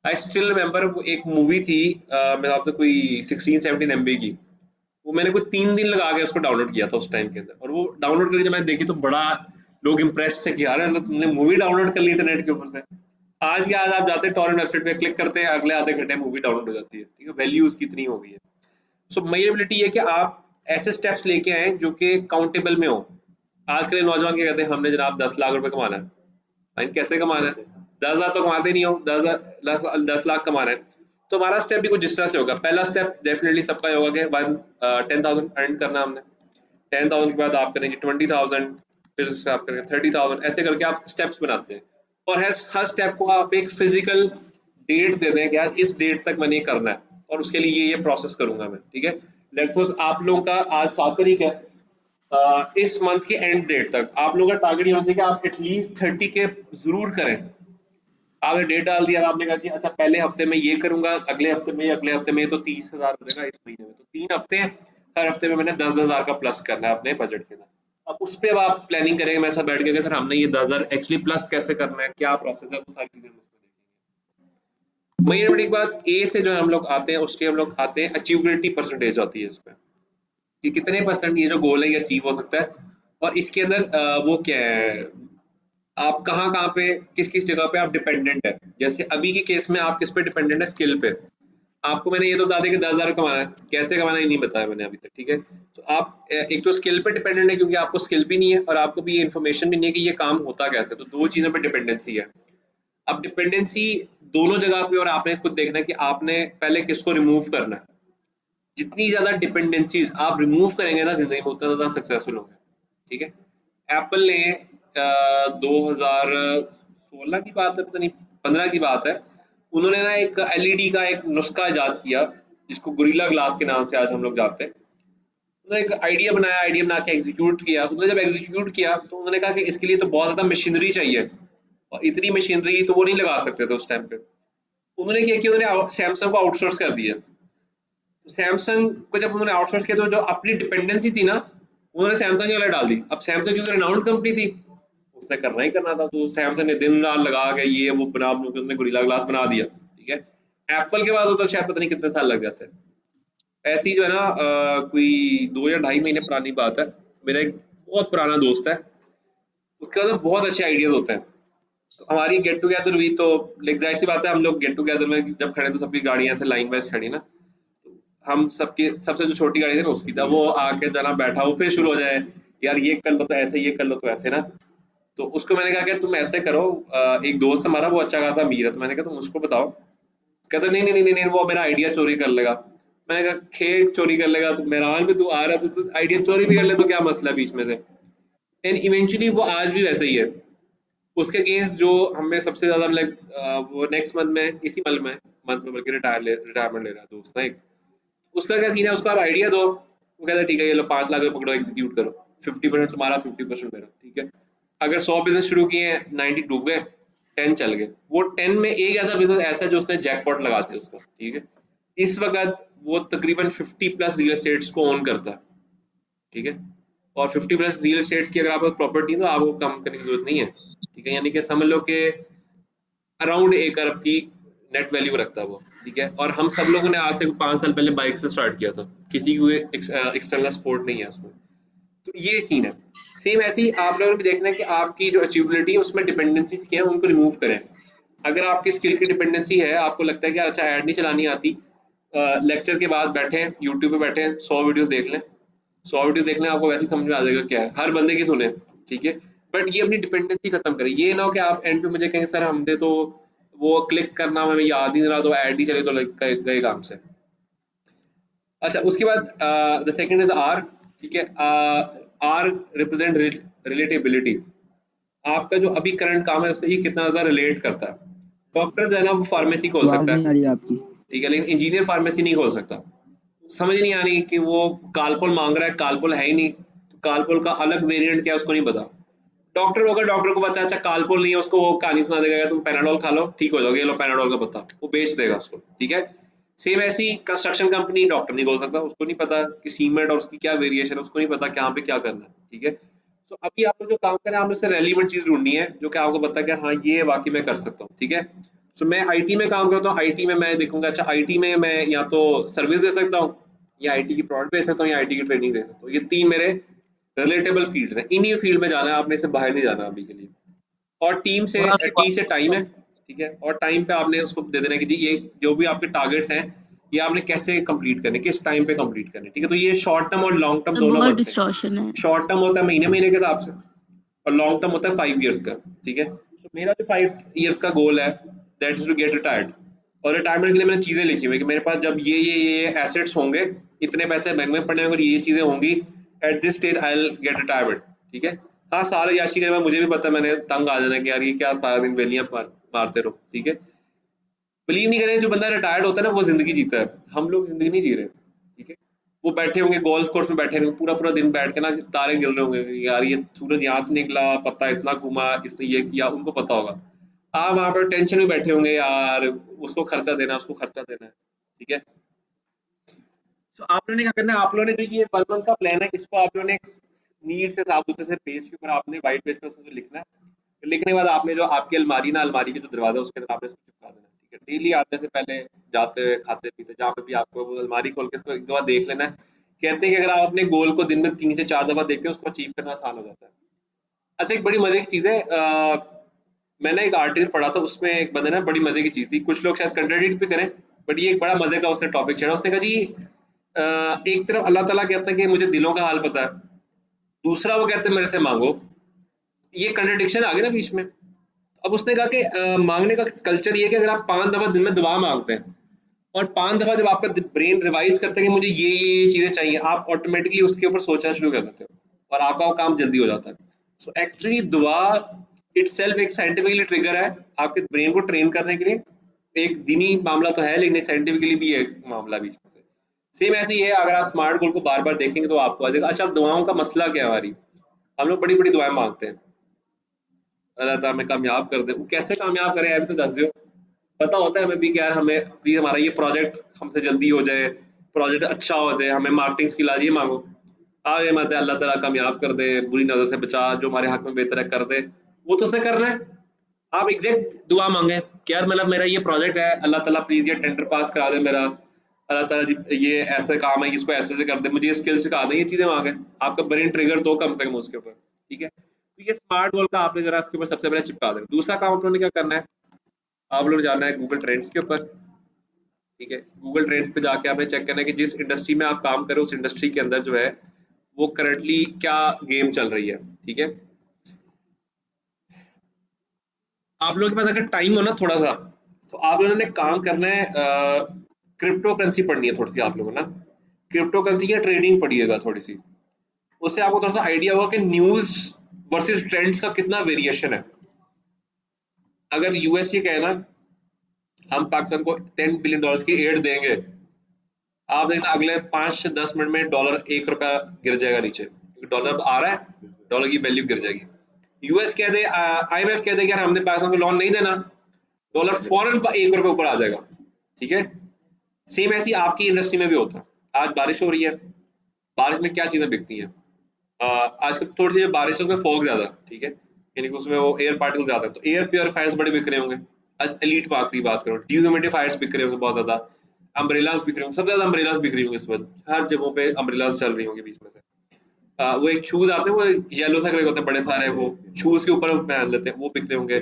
आई स्टिल रिमेम्बर एक मूवी थी मेरे आपसे कोई 16-17 MB की, वो मैंने कोई 3 दिन लगा के उसको डाउनलोड किया था उस टाइम के अंदर, और वो डाउनलोड करके जब मैंने देखी तो बड़ा लोग इम्प्रेस थे कि यार मतलब तुमने मूवी डाउनलोड कर ली इंटरनेट के ऊपर से। आज के आज आप जाते हैं टॉरेंट वेबसाइट पे क्लिक करते हैं, अगले आधे घंटे मूवी डाउनलोड हो जाती है, ठीक है, वैल्यू उसकी इतनी हो गई है। सो मेजरेबिलिटी है कि आप ऐसे स्टेप्स लेके आए जो कि काउंटेबल में हो। आज के नौजवान क्या कहते हैं, हमने जनाब 10 लाख रुपए कमाना है, भाई कैसे कमाना है, 10,000 तो कमाते नहीं हो, 10 लाख कमाना है। तो हमारा स्टेप भी कुछ जिस तरह से होगा, पहला स्टेप डेफिनेटली सबका होगा कि 10,000 अर्न करना हमने, 10,000 के बाद आप करेंगे 20,000, फिर उससे आप करेंगे 30,000, ऐसे करके आप स्टेप्स बनाते हैं। और हर स्टेप को आप एक फिजिकल डेट दे दें कि यार इस डेट तक मैंने ये करना है, और उसके लिए ये प्रोसेस करूंगा मैं, ठीक है। लेट्स सपोज आप लोगों का आज 7 तारीख है, इस मंथ के एंड डेट तक आप लोगों का टारगेट ये होना चाहिए कि आप एटलीस्ट 30 के जरूर करें। आपने डेट डाल दिया, आपने कहा जी अच्छा पहले हफ्ते में ये करूंगा, अगले हफ्ते में, अगले हफ्ते में, तो 30,000 हो जाएगा इस महीने में, तो 3 हफ्ते हैं, हर हफ्ते में मैंने 10,000 का प्लस करना है अपने बजट के अंदर। अब उस पर अब आप प्लानिंग करेंगे मेरे साथ बैठ के, सर हमने ये 10,000 एक्चुअली प्लस कैसे करना है, क्या प्रोसेस है, वो सारी चीजें हम उसमें देखेंगे। महीने बड़ी बात ए से जो हम लोग आते हैं, उसके हम लोग आते हैं अचीवेबिलिटी परसेंटेज आती है इसमें, कि कितने परसेंट ये जो गोल है ये अचीव हो सकता है। और इसके अंदर वो क्या है, आप कहाँ-कहाँ पे किस-किस जगह पे आप डिपेंडेंट है। जैसे अभी के केस में आप किस पे डिपेंडेंट है, स्किल पे। आपको मैंने ये तो बता दिया कि 10,000 कमाना है, कैसे कमाना है ये नहीं बताया मैंने अभी तक, ठीक है। तो आप एक तो स्किल पे डिपेंडेंट है क्योंकि आपको स्किल भी नहीं है, और आपको भी ये इन्फॉर्मेशन भी नहीं है कि ये काम होता कैसे, तो 2 चीज़ों पे डिपेंडेंसी है। अब डिपेंडेंसी दोनों जगह पे, और आपने खुद देखना है कि आपने पहले किसको रिमूव करना है। जितनी ज़्यादा डिपेंडेंसीज आप रिमूव करेंगे ना ज़िंदगी में, उतना ज़्यादा सक्सेसफुल होंगे, ठीक है। एप्पल ने 2016 की बात है, पता नहीं 15 की बात है, उन्होंने ना एक एलईडी का एक नुस्खा इजाद किया, जिसको गोरिल्ला ग्लास के नाम से आज हम लोग जानते हैं। उन्होंने एक आइडिया बनाया, आइडिया बना के एग्जीक्यूट किया। उन्होंने जब एग्जीक्यूट किया तो उन्होंने कहा कि इसके लिए तो बहुत ज़्यादा मशीनरी चाहिए, और इतनी मशीनरी तो वो नहीं लगा सकते थे उस टाइम पे। उन्होंने क्या किया, उन्होंने सैमसंग को आउटसोर्स कर दिया। सैमसंग को जब उन्होंने आउटसोर्स किया तो जो अपनी डिपेंडेंसी थी ना, उन्होंने सैमसंग के वाले डाल दी। अब सैमसंग क्योंकि रिनाउंड कंपनी थी, उसने करना ही करना था, तो सैमसंग ने दिन रात लगा के ये वो बना के उसने गोरिल्ला ग्लास बना दिया, ठीक है। एप्पल के बाद तो शायद पता नहीं कितने साल लग जाते हैं। ऐसी जो है ना कोई 2 या ढाई महीने पुरानी बात है, मेरा एक बहुत पुराना दोस्त है, उसके पास बहुत अच्छे आइडियाज होते हैं। तो हमारी गेट टुगेदर हुई, तो लाइक जाहिर सी बात है हम लोग गेट टुगेदर में जब खड़े तो सबकी गाड़ियां ऐसे लाइन वाइज खड़ी ना, हम सबकी सबसे जो छोटी गाड़ी थी ना उसकी था, वो आके जना बैठा वो फिर शुरू हो जाए, यार ये कर लो तो ऐसे, ये कर लो तो ऐसे ना। तो उसको मैंने कहा कि तुम ऐसे करो, एक दोस्त हमारा वो अच्छा खासा अमीर है, तो मैंने कहा तुम उसको बताओ कहता नहीं नहीं नहीं नहीं, वो मेरा आइडिया चोरी कर लेगा। मैंने कहा खेत चोरी कर लेगा तो मेहरान में तू आ रहा था तो आइडिया चोरी भी कर ले तो क्या मसला है बीच में से। एंड इवेंचुअली वो आज भी वैसा ही है। उसके अगेंस्ट जो हमें सबसे ज्यादा मतलब वो नेक्स्ट मंथ में इसी मंथ में बल्कि रिटायरमेंट ले रहा है दोस्त ना एक। उसका क्या सीन है, उसको आप आइडिया दो, वो कहता है ठीक है ये लो 5 लाख पकड़ो एग्जीक्यूट करो, 50% तुम्हारा 50% मेरा, ठीक है। अगर 100 बिजनेस शुरू किए हैं 90 डूब गए, 10 चल गए, वो 10 में एक ऐसा बिजनेस ऐसा है जो उसने जैकपॉट लगा दिया उसका, ठीक है। इस वक्त वो तकरीबन 50 प्लस रियल एस्टेट्स को ओन करता है, ठीक है। और 50 प्लस रियल एस्टेट्स की अगर आपको प्रॉपर्टी है तो आपको कम करने की जरूरत नहीं है, ठीक है। यानी कि समझ लो कि अराउंड 1 अरब की नेट वैल्यू रखता है वो, ठीक है। और हम सब लोगों ने आज से 5 साल पहले बाइक से स्टार्ट किया था, किसी को एक्सटर्नल सपोर्ट नहीं है उसमें। तो ये सीन है। सेम ऐसे ही आप लोगों ने भी देखना है कि आपकी जो अचीवेबिलिटी है उसमें डिपेंडेंसीज क्या है, उनको रिमूव करें। अगर आपकी स्किल की डिपेंडेंसी है, आपको लगता है कि यार अच्छा ऐड नहीं चलानी आती, लेक्चर के बाद बैठे यूट्यूब पे बैठे 100 वीडियोस देख लें, 100 वीडियो देख लें, आपको वैसे ही समझ में आ जाएगा क्या है, हर बंदे की सुने, ठीक है। बट ये अपनी डिपेंडेंसी खत्म करें, ये ना हो कि आप एंड पे मुझे कहें सर हमने तो वो क्लिक करना हमें याद ही नहीं रहा तो ऐड ही चले तो गए काम से। अच्छा उसके बाद द सेकंड इज आर, ठीक है। आर रिप्रेजेंट रिलेटेबिलिटी, आपका जो अभी करंट काम है उससे ये कितना ज्यादा रिलेट करता है। डॉक्टर जो है ना वो फार्मेसी खोल आवाज सकता नहीं है, आ रही आपकी। ठीक है, लेकिन इंजीनियर फार्मेसी नहीं खोल सकता। समझ नहीं आ रही कि वो कालपोल मांग रहा है, कालपोल है ही नहीं, तो कालपोल का अलग वेरिएंट क्या है उसको नहीं पता। डॉक्टर होगा, डॉक्टर को पता है अच्छा कालपोल नहीं है, उसको वो कहानी सुना देगा तुम पैनाडोल खा लो ठीक हो जाओगे, ये लो पैनाडोल का पता, वो बेच देगा उसको, ठीक है। सेम ऐसी कंस्ट्रक्शन कंपनी डॉक्टर नहीं बोल सकता, उसको नहीं पता कि सीमेंट और उसकी क्या वेरिएशन है, उसको नहीं पता कहाँ पे क्या करना है, ठीक है। तो अभी आपको जो काम करना है आपने उससे रेलिवेंट चीज ढूंढनी है जो कि आपको पता है कि हाँ ये वाकई में कर सकता हूँ, ठीक है। तो मैं आईटी में काम करता हूँ, आईटी में मैं देखूंगा अच्छा आईटी में मैं या तो सर्विस दे सकता हूँ, या आईटी की प्रोडक्ट बेच सकता हूँ, या आईटी की ट्रेनिंग दे सकता हूँ। ये 3 मेरे रिलेटेबल फील्ड्स हैं, इन्हीं फील्ड में जाना है आपने, इससे बाहर नहीं जाना अभी के लिए। और टीम से और आपकी टी बात से टाइम है, ठीक है। और टाइम पे आपने उसको दे देना है कि जी ये जो भी आपके टारगेट्स हैं ये आपने कैसे कंप्लीट करने, किस टाइम पे कंप्लीट करने, ठीक है। तो ये शॉर्ट टर्म और लॉन्ग टर्म सर दोनों बहुत बनते हैं। डिस्टॉर्शन है। शॉर्ट टर्म होता है महीने महीने के हिसाब से, और लॉन्ग टर्म होता है 5 इयर्स का, ठीक है। तो मेरा जो 5 इयर्स का गोल है that is to get retired. और रिटायरमेंट के लिए मैंने चीजें लिखी हुई है कि मेरे पास जब ये एसेट्स होंगे, इतने पैसे बैंक में पड़ने होंगे, ये चीजें होंगी, at this stage I will get retired, ठीक है। हाँ सारे याशी करने में मुझे भी पता है, मैंने तंग आ जाना कि यार ये क्या सारा दिन बेलियां मारते रहो, ठीक है। बिलीव नहीं करें, जो बंदा रिटायर्ड होता है ना वो जिंदगी जीता है, हम लोग जिंदगी नहीं जी रहे, ठीक है। वो बैठे होंगे गोल्फ कोर्स में, बैठे होंगे पूरा पूरा दिन बैठ के ना तारे गिर रहे होंगे, यार ये सूरज यहाँ से निकला, पत्ता इतना घुमा, इसने ये किया, उनको पता होगा। आप वहां पर टेंशन में बैठे होंगे यार, उसको खर्चा देना, उसको खर्चा देना है, ठीक है। तो आप लोगों ने क्या करना है, आप लोगों ने जो ये 1 मंथ का प्लान है इसको आप लोगों ने नीट से साफ सुथरे से पेज के ऊपर आपने व्हाइट पेज पे उसको लिखना है। लिखने के बाद आपने जो आपकी अलमारी ना, अलमारी के जो दरवाजा है उसके अंदर आपने इसको चिपका देना है, ठीक है। डेली आने से पहले, जाते हुए, खाते पीते, जहाँ पे भी आपको वो अलमारी खोल के इसको एक दो बार देख लेना है। कहते हैं कि अगर आप अपने गोल को दिन में 3 से 4 दफा देखते हैं उसको अचीव करना आसान हो जाता है। अच्छा एक बड़ी मजे की चीज है, मैंने एक आर्टिकल पढ़ा था, उसमें एक बंदे ने बड़ी मजे की चीज थी, कुछ लोग शायद कंट्राडिक्ट भी करें, बट ये एक बड़ा मजे का उसने टॉपिक छेड़ा। उसने कहा जी एक तरफ अल्लाह ताला कहता है कि मुझे दिलों का हाल पता है, दूसरा वो कहते हैं मेरे से मांगो, ये कंट्रडिक्शन आ गई ना बीच में। अब उसने कहा कि मांगने का कल्चर ये है कि अगर आप 5 दफा दिन में दुआ मांगते हैं, और 5 दफा जब आपका ब्रेन रिवाइज करता है कि मुझे ये चीजें चाहिए, आप ऑटोमेटिकली उसके ऊपर सोचना शुरू कर देते हो और आपका वो काम जल्दी हो जाता है। सो एक्चुअली दुआ इटसेल्फ एक साइंटिफिकली ट्रिगर है आपके ब्रेन को ट्रेन करने के लिए। एक दीनी मामला तो है लेकिन साइंटिफिकली भी है मामला बीच में से। सेम ऐसे ही है, अगर आप स्मार्ट गोल को बार बार देखेंगे तो आपको आ जाएगा। अच्छा अब दुआओं का मसला क्या है हमारी, हम लोग बड़ी बड़ी दुआएं मांगते हैं, अल्लाह ताला हमें कामयाब कर दे। वो कैसे कामयाब करे अभी तो दस दो। पता होता है हमें भी कि यार हमें प्लीज हमारा ये प्रोजेक्ट हमसे जल्दी हो जाए, प्रोजेक्ट अच्छा हो जाए, हमें मार्केटिंग स्किल आ जाए, ये मांगो। आगे मत है अल्लाह ताला कामयाब कर दे, बुरी नजर से बचा, जो हमारे हक में बेहतर है कर दे, वो तो उसे करना है। आप एग्जैक्ट दुआ मांगे कि यार मतलब मेरा ये प्रोजेक्ट है, अल्लाह ताला प्लीज ये टेंडर पास करा दे मेरा, अल्लाह ताला जी ये ऐसा काम है इसको ऐसे से कर दे, मुझे ये स्किल सिखा दे, ये चीजें मांगे। आपका ब्रेन ट्रिगर दो कम से कम उसके ऊपर, ठीक है। तो ये स्मार्ट गोल का आपने जरा इसके ऊपर सबसे पहले चिपका देना। दूसरा काम आप लोगों ने क्या करना है, आप लोग जाना है गूगल ट्रेंड्स के ऊपर, ठीक है। गूगल ट्रेंड्स पे जाके आपने चेक करना है कि जिस इंडस्ट्री में आप काम कर रहे हो उस इंडस्ट्री के अंदर जो है वो करंटली क्या गेम चल रही है, ठीक है। आप लोगों के पास अगर टाइम हो ना थोड़ा सा, तो आप लोगों ने काम करना है, क्रिप्टो करेंसी पढ़नी है थोड़ी सी आप लोगों ने ना, क्रिप्टो करेंसी की ट्रेडिंग पढ़िएगा थोड़ी सी, उससे आपको थोड़ा सा आइडिया होगा कि न्यूज वर्सेस ट्रेंड्स का कितना वेरिएशन है। अगर यूएस ये कहे ना हम पाकिस्तान को $10 बिलियन की एड देंगे, आप देखना अगले 5 से 10 मिनट में डॉलर ₹1 गिर जाएगा नीचे, क्योंकि डॉलर आ रहा है, डॉलर की वैल्यू गिर जाएगी। यूएस कह दे, आईएमएफ कह दे कि यार हमने पाकिस्तान को लोन नहीं देना, डॉलर फौरन ₹1 ऊपर आ जाएगा। ठीक है, सेम ऐसी आपकी इंडस्ट्री में भी होता है। आज बारिश हो रही है, बारिश में क्या चीजें बिकती हैं, आजकल थोड़ी सी बारिश है उसमें फॉग ज्यादा, ठीक है, यानी कि उसमें वो एयर पार्टिकल ज्यादा है, तो एयर प्योरीफायर्स बड़े बिक रहे होंगे। आज एलीट मार्क की बात करो, ड्यूमिडिफायर्स बिक रहे होंगे बहुत ज्यादा, अम्ब्रेलास बिक रहे होंगे, सबसे ज्यादा अम्ब्रेलास बिक रही होंगी इस वक्त, हर जगहों पे अम्ब्रेलास चल रही होंगी बीच में से। वो एक शूज आते हैं, वो येलो सा कलर के होते हैं बड़े सारे, वो शूज के ऊपर पहन लेते हैं, वो बिक रहे होंगे।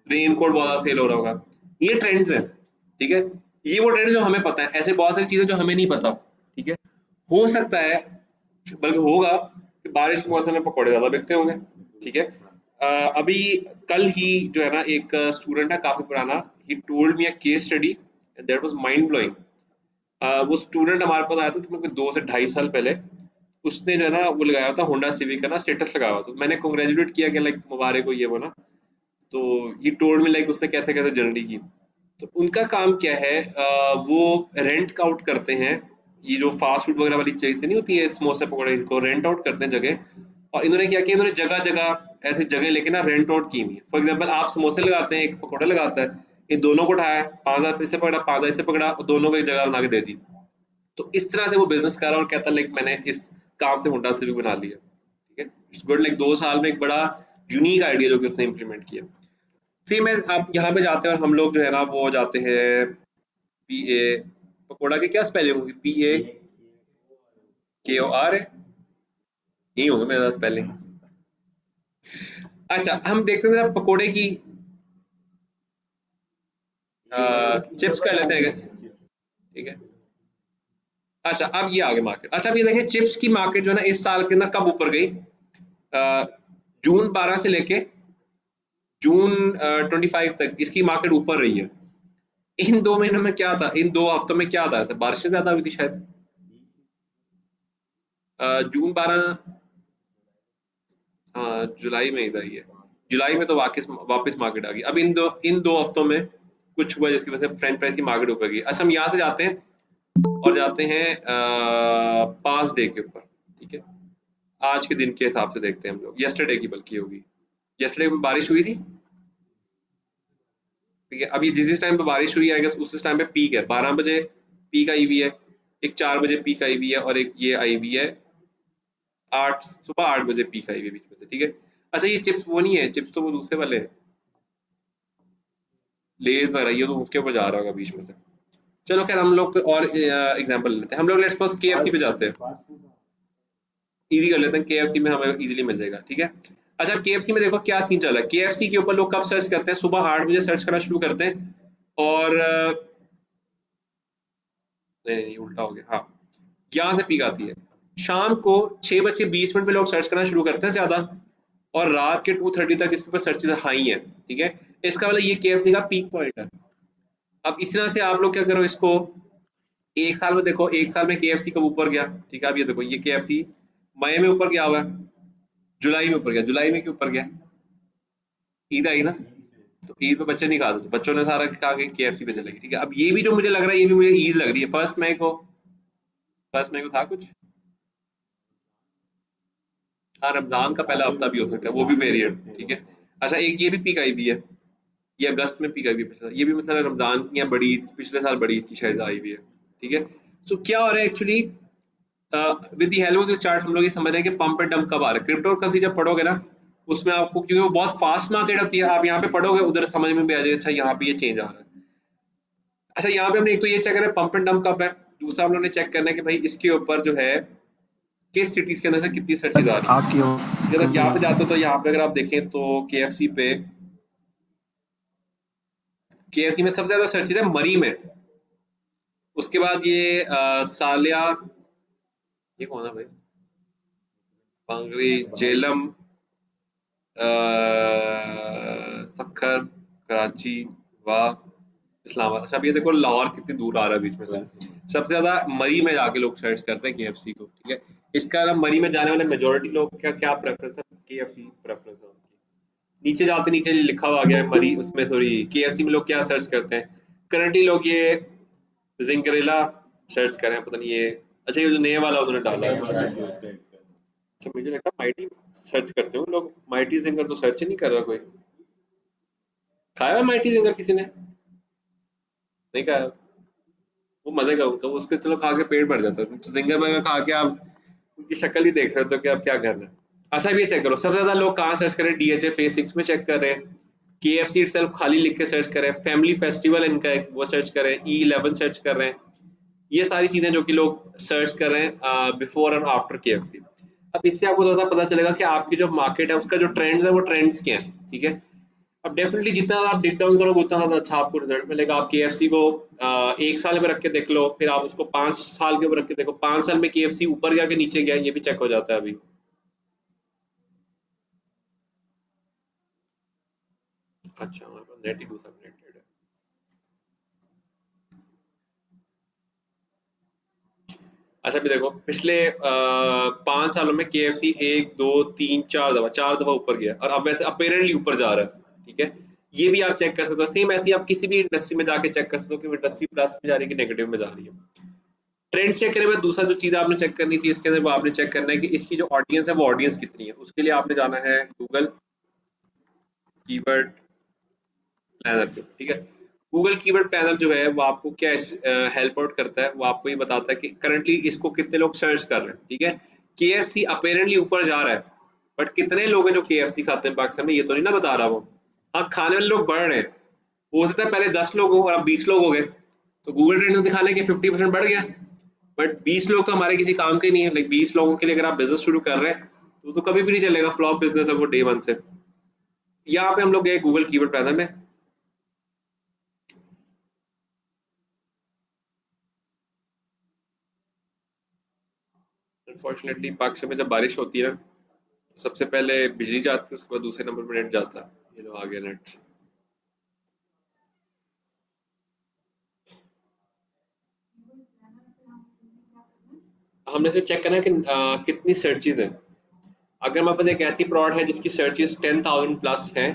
रेन कोट बहुत ज्यादा सेल हो रहा होगा। ये ट्रेंड्स हैं, ठीक है, ये वो ट्रेंड जो हमें पता है, ऐसे बहुत सारी चीजें जो हमें नहीं पता, ठीक है। हो सकता है, बल्कि होगा कि बारिश के मौसम में पकौड़े ज्यादा बिकते होंगे, ठीक है। अभी कल ही जो है ना एक स्टूडेंट है काफी पुराना, he told me a case study that was mind blowing. वो स्टूडेंट हमारे पास आया था तकरीबन 2 से 2.5 साल पहले, उसने जो है ना वो लगाया था होंडा सिविक का ना स्टेटस लगाया हुआ था, तो मैंने कांग्रेचुलेट किया कि लाइक मुबारक हो ये वो ना, तो ये टोल्ड में लाइक उसने कैसे कैसे जर्नी की। तो उनका काम क्या है, वो रेंट आउट करते हैं, ये जो फास्ट फूड वगैरह वाली चीजें नहीं होती है समोसे पकौड़े, इनको रेंट आउट करते हैं जगह। और इन्होंने क्या किया, इन्होंने जगह जगह ऐसी जगह लेके ना रेंट आउट की हुई है। फॉर एग्जाम्पल आप समोसे लगाते हैं, एक पकौड़ा लगाता है, इन दोनों को उठाया, 5,000 से पकड़ा, 5,000 से पकड़ा, और दोनों को एक जगह बना के दे दी। तो इस तरह से वो बिजनेस कर रहा है और कहता है लाइक मैंने इस काम से होंडा सिविक बना लिया, ठीक है। इट्स गुड, लाइक 2 साल में एक बड़ा यूनिक आइडिया जो कि उसने इम्प्लीमेंट किया। फिर मैं आप यहाँ पे जाते हैं और हम लोग जो है ना वो जाते हैं पी ए, पकोड़ा के क्या स्पेलिंग होगी, PAKOR है, यही होंगे मेरा स्पेलिंग। अच्छा, हम देखते हैं जरा पकोड़े की चिप्स कर लेते हैं गेस, ठीक है। अच्छा, अब ये आगे मार्केट, अच्छा अब ये देखें चिप्स की मार्केट जो है ना इस साल के अंदर कब ऊपर गई, जून 12 से लेके जून 25 तक इसकी मार्केट ऊपर रही है। इन 2 महीनों में क्या था, इन 2 हफ्तों में क्या था, बारिशें ज्यादा हुई थी शायद। जून 12, हाँ जुलाई में इधर ही है, जुलाई में तो वापस वापस मार्केट आ गई। अब इन दो हफ्तों में कुछ हुआ जिसकी वजह से फ्रेंच फ्राइज की मार्केट ऊपर गई। अच्छा हम यहाँ से जाते हैं और जाते हैं 5 डे के ऊपर, ठीक है, आज के दिन के हिसाब से देखते हैं हम लोग, यस्टरडे की बल्कि होगी, यस्टरडे में बारिश हुई थी, ठीक है। अब ये जिस जिस टाइम पे बारिश हुई है उस टाइम पे पीक है, 12 बजे पीक आई हुई है, एक 4 बजे पीक आई हुई है, और एक ये आई हुई है सुबह 8 बजे पीक आई हुई है बीच में से, ठीक है। अच्छा ये चिप्स वो नहीं है, चिप्स तो वो दूसरे वाले हैं, लेज वगैरह, ये तो उसके ऊपर जा रहा होगा बीच में से। चलो खैर हम लोग और एग्जांपल लेते हैं, हम लोग लेट्स सपोज केएफसी पे जाते हैं, इजी कर लेते हैं, केएफसी में हमें इजीली मिल जाएगा, ठीक है। अच्छा केएफसी में देखो क्या सीन चल रहा है, केएफसी के ऊपर लोग कब सर्च करते हैं, सुबह 8 बजे सर्च करना शुरू करते हैं, और नहीं नहीं उल्टा हो गया, हाँ, यहाँ से पीक आती है, शाम को 6 बज के 20 मिनट पे लोग सर्च करना शुरू करते हैं ज्यादा, और रात के 2:30 तक इसके ऊपर सर्चेज हाई है, ठीक है। इसका मतलब ये केएफसी का पीक पॉइंट है। अब इस तरह से आप लोग क्या करो इसको, एक साल में देखो, एक साल में केएफसी कब ऊपर गया, ठीक है। अब ये देखो ये केएफसी मई में ऊपर गया हुआ है, जुलाई में ऊपर गया, जुलाई में क्यों ऊपर गया, ईद आई ना, तो ईद पे बच्चे नहीं खाते, तो बच्चों ने सारा कहा कि केएफसी पे चलेगी, ठीक है। अब ये भी जो मुझे लग रहा है, ये भी मुझे ईद लग रही है, फर्स्ट मई को था कुछ, हाँ रमजान का पहला हफ्ता भी हो सकता है, वो भी वेरिएंट, ठीक है। अच्छा एक ये भी पीक आई भी है, ये अगस्त में पीक आई भी है पिछले साल, ये भी मतलब रमजान की या बड़ी ईद, पिछले साल बड़ी ईद की शायद आई भी है, ठीक है। सो क्या हो रहा है actually, with the help of this chart हम लोग ये समझ रहे हैं कि पंप एंड डंप कब आ रहा है। क्रिप्टो करेंसी जब पढ़ोगे ना उसमें आपको, क्योंकि वो बहुत फास्ट मार्केट होती है, आप यहाँ पे पढ़ोगे उधर समझ में भी आ जाएगा, अच्छा यहाँ पे ये चेंज आ रहा है। अच्छा यहाँ पे हमने एक तो ये चेक करना है पंप एंड डंप कब है, दूसरा हम लोग ने चेक करना है कि भाई इसके ऊपर जो है किस सिटीज के अंदर से कितनी सर्चेज आ रही आपकी है। आवाज जब कहीं यहाँ पे जाते हो तो यहाँ पे अगर आप देखें तो केएफसी में सबसे ज्यादा सर्चेज है मरी में, उसके बाद ये सालिया, ये कौन है भाई, पांगरी, जेलम, सक्खर, कराची, वाह, इस्लामाबाद। अच्छा, अब ये देखो लाहौर कितनी दूर आ रहा है बीच में से। सबसे ज्यादा मरी में जाके लोग सर्च करते हैं केएफसी को, ठीक है। इसका अलावा मरी में जाने वाले मेजोरिटी लोग का क्या प्रेफरेंस है, केएफसी प्रेफरेंस है उनकी। नीचे जाते नीचे लिखा हुआ आ गया है मरी, उसमें सॉरी केएफसी में लोग क्या सर्च करते हैं करंटली, लोग ये जिंगरेला सर्च कर रहे हैं, पता नहीं ये। अच्छा, ये जो नए वाला उन्होंने डाला है। अच्छा, मुझे लगता है माइटी सर्च करते हो लोग, माइटी जिंगर तो सर्च ही नहीं कर रहा कोई। खाया है माइटी जिंगर किसी ने? नहीं खाया। वो मजे का होता है उसके, चलो खा के पेट भर जाता है, तो जिंगर बर्गर खा के आप उनकी शक्ल ही देख रहे हो तो कि अब क्या करना है। अच्छा, अब ये चेक करो सबसे ज्यादा लोग कहाँ सर्च करें, डीएचए फेज 6 में चेक कर रहे हैं, केएफसी इटसेल्फ खाली लिख के सर्च करें, फैमिली फेस्टिवल इनका है वो सर्च करें, E11 सर्च कर रहे हैं। ये सारी चीजें जो कि लोग सर्च कर रहे हैं बिफोर और आफ्टर केएफसी। अब इससे आपको थोड़ा सा पता चलेगा कि आपकी जो मार्केट है उसका जो ट्रेंड्स है वो ट्रेंड्स क्या है, ठीक है। अब डेफिनेटली जितना आप डिग डाउन करोगे उतना ज़्यादा अच्छा आपको रिजल्ट मिलेगा। आप केएफसी को 1 साल में रख के देख लो, फिर आप उसको 5 साल के ऊपर रख के देखो, 5 साल में केएफसी ऊपर गया कि नीचे गया, ये भी चेक हो जाता है अभी। अच्छा, हमारे पास नेट ही दूसरा कनेक्टेड है। अच्छा, अभी देखो पिछले 5 सालों में केएफसी 1 2 3 4 दफा 4 दफा ऊपर गया, और अब वैसे अपेरेंटली ऊपर जा रहा है, ठीक है। ये भी आप चेक कर सकते हो, सेम ऐसे ही आप किसी भी इंडस्ट्री में जाके चेक कर सकते हो कि इंडस्ट्री प्लस में जा रही है कि नेगेटिव में जा रही है। ट्रेंड चेक करने में दूसरा जो चीज़ आपने चेक करनी थी इसके अंदर, वो आपने चेक करना है कि इसकी जो ऑडियंस है वो ऑडियंस कितनी है। उसके लिए आपने जाना है गूगल कीवर्ड प्लानर पे, ठीक है। गूगल कीवर्ड प्लानर जो है वो आपको क्या हेल्प आउट करता है, वो आपको ये बताता है कि करंटली इसको कितने लोग सर्च कर रहे हैं, ठीक है। केएफसी अपेरेंटली ऊपर जा रहा है, बट कितने लोग हैं जो केएफसी खाते हैं पाकिस्तान में, ये तो नहीं ना बता रहा वो। हाँ, खाने वाले लोग बढ़ रहे हैं, हो सकता है पहले 10 लोग हो और अब 20 लोग हो गए, तो गूगल ट्रेंड दिखाने के 50% बढ़ गया। बट 20 लोग तो हमारे किसी काम के नहीं है, लाइक 20 लोगों के लिए अगर आप बिजनेस शुरू कर रहे हैं तो कभी भी नहीं चलेगा, फ्लॉप बिजनेस है वो डे 1 से। यहाँ पे हम लोग गए गूगल कीवर्ड प्लानर में। अनफॉर्चुनेटली पाकिस्तान में जब बारिश होती है ना, तो सबसे पहले बिजली जाती है, उसके बाद दूसरे नंबर पर नेट जाता है। ये लो आ गया नेट। हमने से चेक करना है कि कितनी सर्चेज है। अगर हमारे पास एक ऐसी प्रोडक्ट है जिसकी सर्चेज 10,000 प्लस है,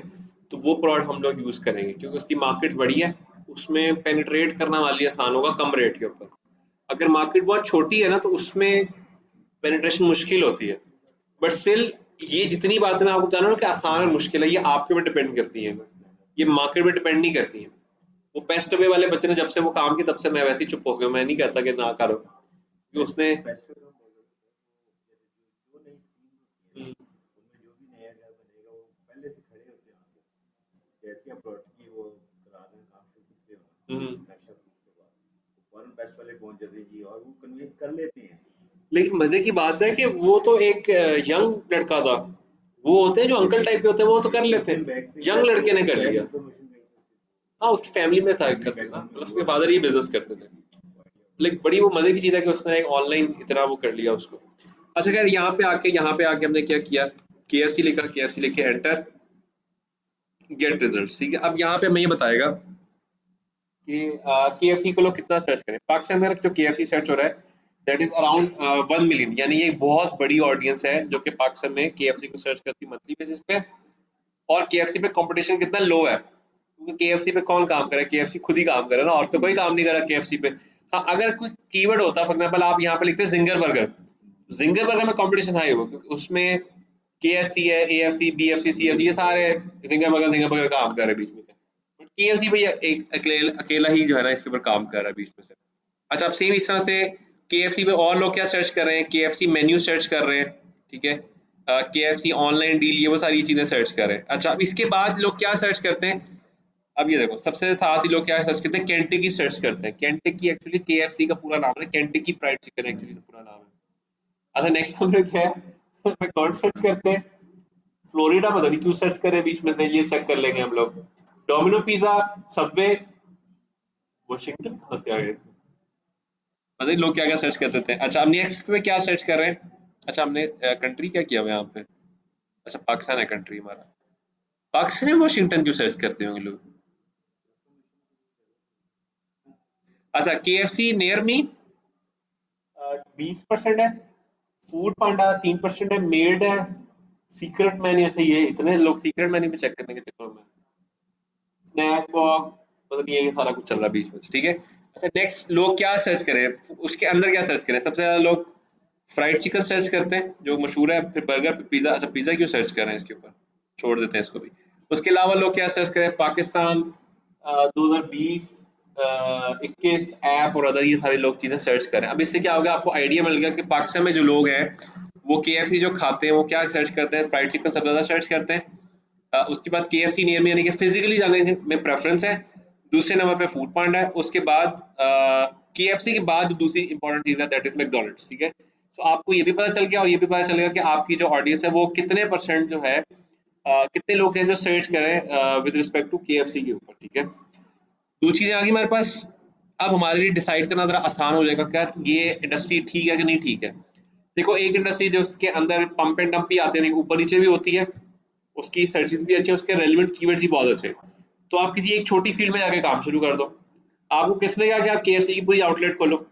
तो वो प्रोडक्ट हम लोग यूज करेंगे क्योंकि उसकी मार्केट बड़ी है, उसमें पेनिट्रेट करना वाली आसान होगा कम रेट के ऊपर। अगर मार्केट बहुत छोटी है ना तो उसमें पेनिट्रेशन मुश्किल होती है। बट स्टिल ये जितनी बातें मैं आपको बता रहा हूँ कि आसान और मुश्किल है, ये आपके ऊपर डिपेंड करती हैं, ये मार्केट पे डिपेंड नहीं करती हैं। वो पेस्ट अवे वाले बच्चे ने जब से वो काम किया तब से मैं वैसे ही चुप हो गया, मैं नहीं कहता कि ना करो, कि उसने हम्म, हम्म। लेकिन मजे की बात है कि वो तो एक यंग लड़का था, वो होते हैं जो अंकल टाइप के होते हैं वो तो कर लेते हैं, यंग लड़के ने कर लिया। हाँ, उसकी फैमिली में था करते था, मतलब उसके फादर ही बिजनेस करते थे। लेकिन बड़ी वो मजे की चीज है कि उसने एक ऑनलाइन इतना वो कर लिया उसको। अच्छा खैर, यहाँ पे आके हमने क्या किया, केएफसी लिखा, केएफसी लिखे एंटर, गेट रिजल्ट, ठीक है। अब यहाँ पे हमें ये बताएगा कि केएफसी को लोग कितना सर्च करें। पाकिस्तान में जो केएफसी सर्च हो रहा है दैट इज अराउंड 1 मिलियन, यानी ये एक बहुत बड़ी ऑडियंस है जो कि पाकिस्तान में केएफसी को सर्च करती है मंथली बेसिस पे। और केएफसी पे कंपटीशन कितना लो है, क्योंकि केएफसी पे कौन काम करे, केएफसी खुद ही काम करे ना, और तो कोई काम नहीं करा केएफसी पे। हाँ, अगर कोई कीवर्ड होता, फॉर एग्जाम्पल आप यहाँ पे लिखते हैं जिंगर बर्गर, जिंगर बर्गर में कंपटीशन हाई होगा क्योंकि उसमें केएफसी है, एएफसी, बीएफसी, सीएफसी, ये सारे जिंगर बर्गर काम कर रहे हैं बीच में से। बट केएफसी भैया एक अकेला ही जो है ना इसके ऊपर काम कर रहा है बीच में से। अच्छा, अब सेम इस तरह से केएफसी पे और लोग क्या सर्च कर रहे हैं, केएफसी मेन्यू सर्च कर रहे हैं, ठीक है। केएफसी ऑनलाइन डील, ये वो सारी चीजें सर्च कर रहे हैं। अच्छा, अब इसके बाद लोग क्या सर्च करते हैं, अब ये देखो सबसे साथ ही लोग क्या सर्च करते हैं, केंटकी सर्च करते हैं। केंटकी एक्चुअली केएफसी का पूरा नाम है, केंटकी फ्राइड चिकन एक्चुअली पूरा नाम है। अच्छा, नेक्स्ट हम लोग क्या है कौन सर्च करते हैं, फ्लोरिडा, पता नहीं क्यों सर्च कर रहे हैं बीच में से, ये चेक कर लेंगे हम लोग। डोमिनो पिज्जा, सबवे, वाशिंगटन कहाँ से आ गए, पता नहीं लोग क्या क्या सर्च कर देते हैं। अच्छा, अब नेक्स्ट पे क्या सर्च कर रहे हैं। अच्छा, हमने कंट्री क्या किया हुआ है यहाँ पे, अच्छा पाकिस्तान है कंट्री हमारा। पाकिस्तान में वाशिंगटन क्यों सर्च करते होंगे लोग। अच्छा KFC नियर मी 20% है, फूड पांडा 3% है, मेड है, सीक्रेट मेन्यू। अच्छा ये इतने लोग सीक्रेट मेन्यू में चेक करने के चक्कर में, स्नैक बॉक्स, पता नहीं ये सारा कुछ चल रहा है बीच में से, ठीक है। अच्छा नेक्स्ट लोग क्या सर्च करें, उसके अंदर क्या सर्च करें, सबसे ज्यादा लोग फ्राइड चिकन सर्च करते हैं जो मशहूर है, फिर बर्गर, फिर पिज्जा। अच्छा पिज्जा क्यों सर्च कर रहे हैं इसके ऊपर, छोड़ देते हैं इसको भी। उसके अलावा लोग क्या सर्च करें, पाकिस्तान 2020 21 ऐप और अदर, ये सारे लोग चीजें सर्च करें। अब इससे क्या होगा, आपको आइडिया मिल गया कि पाकिस्तान में जो लोग हैं वो KFC जो खाते हैं वो क्या सर्च करते हैं, फ्राइड चिकन सबसे ज्यादा सर्च करते हैं। उसके बाद KFC नियर में, यानी कि फिजिकली जाने में प्रेफरेंस है। दूसरे नंबर पे फूड पांडा है। उसके बाद KFC के बाद दूसरी इंपॉर्टेंट चीज है दैट इज मैकडोनल्ड्स, ठीक है। तो आपको ये भी पता चल गया और ये भी पता चलेगा कि आपकी जो ऑडियंस है वो कितने परसेंट जो है, कितने लोग हैं जो सर्च करें विद रिस्पेक्ट टू KFC के ऊपर, ठीक है। दो चीजें आ गई हमारे पास। अब हमारे लिए डिसाइड करना जरा आसान हो जाएगा क्या ये इंडस्ट्री ठीक है कि नहीं ठीक है। देखो एक इंडस्ट्री जो उसके अंदर पंप एंड डंप भी आते हैं, ऊपर नीचे भी होती है, उसकी सर्चेस भी अच्छे, उसके रेलिवेंट कीवर्ड्स भी बहुत अच्छे। तो आप किसी एक छोटी फील्ड में जाके काम शुरू कर दो। आपको किसने कहा कि आप KFC की पूरी आउटलेट खोलो,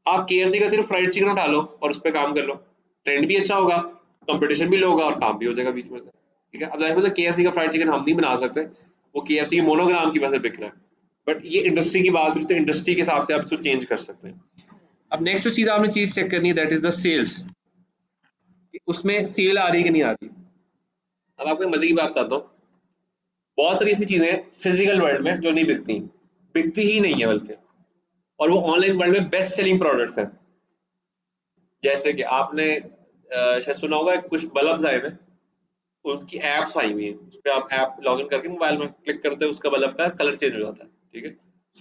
आप KFC का सिर्फ फ्राइड चिकन उठा लो और उस पर काम कर लो, ट्रेंड भी अच्छा होगा, कंपटीशन भी लो होगा और काम भी हो जाएगा बीच में से, ठीक है। अब जाहिर है KFC का फ्राइड चिकन हम नहीं बना सकते, वो KFC की मोनोग्राम की वजह से बिक रहा है, बट ये इंडस्ट्री की बात हुई तो इंडस्ट्री के हिसाब से आप इसको चेंज कर सकते हैं। अब नेक्स्ट जो चीज आपने चीज चेक करनी है दैट इज द सेल्स, उसमें सेल आ रही है कि नहीं आ रही। अब आपको मजे की बात बताता हूँ, बहुत सारी ऐसी चीजें फिजिकल वर्ल्ड में जो नहीं बिकती, बिकती ही नहीं है बल्कि, और वो ऑनलाइन वर्ल्ड में बेस्ट सेलिंग प्रोडक्ट्स हैं। जैसे कि आपने शायद सुना होगा कुछ बल्ब आए हैं, उनकी एप्स आई हुई है, उस पर आप ऐप लॉगिन करके मोबाइल में क्लिक करते हैं, उसका बल्ब का कलर चेंज हो जाता है, ठीक है।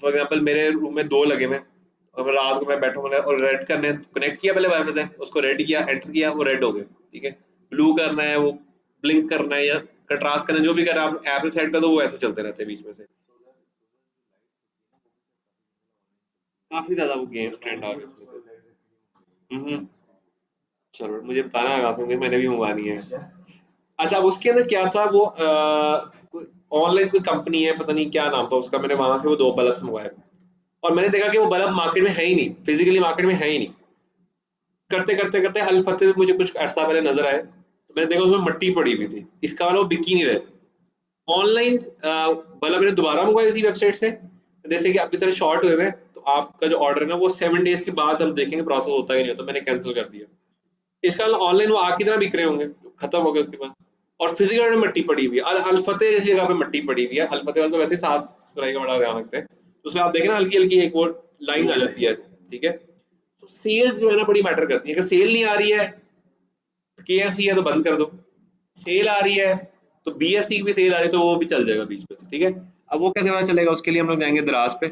फॉर एग्जाम्पल मेरे रूम में दो लगे हुए हैं, और रात को मैं बैठा हूँ और रेड करने कनेक्ट किया पहले वाईफाई से, उसको रेड किया, एंटर किया, वो रेड हो गए, ठीक है। ब्लू करना है, वो ब्लिंक करना है या कंट्रास्ट करना है, जो भी करना है आप ऐप से सेट कर दो, वो ऐसे चलते रहते हैं बीच में से। काफी ज्यादा वो गेम ट्रेंड आ गए उसमें से। चलो मुझे बताना है क्योंकि मैंने भी मंगवानी है। अच्छा अब उसके अंदर क्या था, वो ऑनलाइन कोई कंपनी है, पता नहीं क्या नाम था उसका, मैंने वहां से वो दो बल्ब मंगवाए और मैंने देखा कि वो बल्ब मार्केट में है ही नहीं, फिजिकली मार्केट में है ही नहीं। करते करते करते अल फतेह में मुझे कुछ अर्सा पहले नजर आए, तो मैंने देखा उसमें मट्टी पड़ी हुई थी, इसका मतलब वो बिक ही नहीं रहे। ऑनलाइन बल्ब मैंने दोबारा मंगवाई उसी वेबसाइट से, जैसे कि आपके सारे शॉर्ट हुए हैं तो आपका जो ऑर्डर है ना वो 7 डेज के बाद हम देखेंगे प्रोसेस होता है नहीं होता, मैंने कैंसिल कर दिया। इसका मतलब ऑनलाइन वो आग की तरह बिक रहे होंगे, खत्म हो गए उसके बाद। और फिजिकल में मट्टी पड़ी हुई है, अल फतेह जैसी जगह पे मट्टी पड़ी हुई है, अल फतेह वाले तो वैसे ही साफ सफाई का बड़ा ध्यान रखते हैं, तो उसमें आप देखें ना हल्की हल्की एक वो लाइन आ जाती है, ठीक है। तो सेल्स जो है ना बड़ी मैटर करती है, अगर सेल नहीं आ रही है, KFC है तो बंद कर दो, सेल आ रही है तो BFC की भी सेल आ रही है तो वो भी चल जाएगा बीच में से, ठीक है। अब वो कैसे पता चलेगा, उसके लिए हम लोग जाएंगे दराज पे,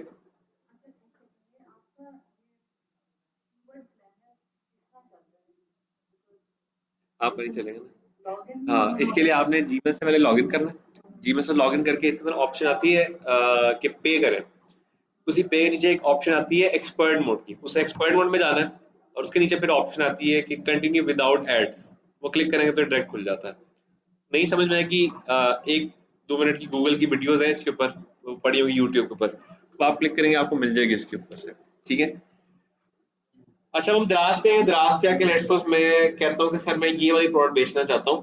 आप वही चलेंगे ना। हाँ इसके लिए आपने जीमेल से पहले लॉगिन करना है, जीमेल से लॉगिन करके इसके अंदर ऑप्शन आती है कि पे करें, उसी पे के नीचे एक ऑप्शन आती है एक्सपर्ट मोड की, उस एक्सपर्ट मोड में जाना है, और उसके नीचे फिर ऑप्शन आती है कि कंटिन्यू विदाउट एड्स, वो क्लिक करेंगे तो डायरेक्ट खुल जाता है। नहीं समझ में आए कि 1-2 मिनट की गूगल की वीडियोस है इसके ऊपर, वो पड़ी होगी यूट्यूब के ऊपर, तो आप क्लिक करेंगे आपको मिल जाएगी इसके ऊपर से, ठीक है। अच्छा हम द्रास पे हैं, द्रास पे आके लेट्स सपोज मैं कहता हूँ कि सर मैं ये वाली प्रोडक्ट बेचना चाहता हूँ।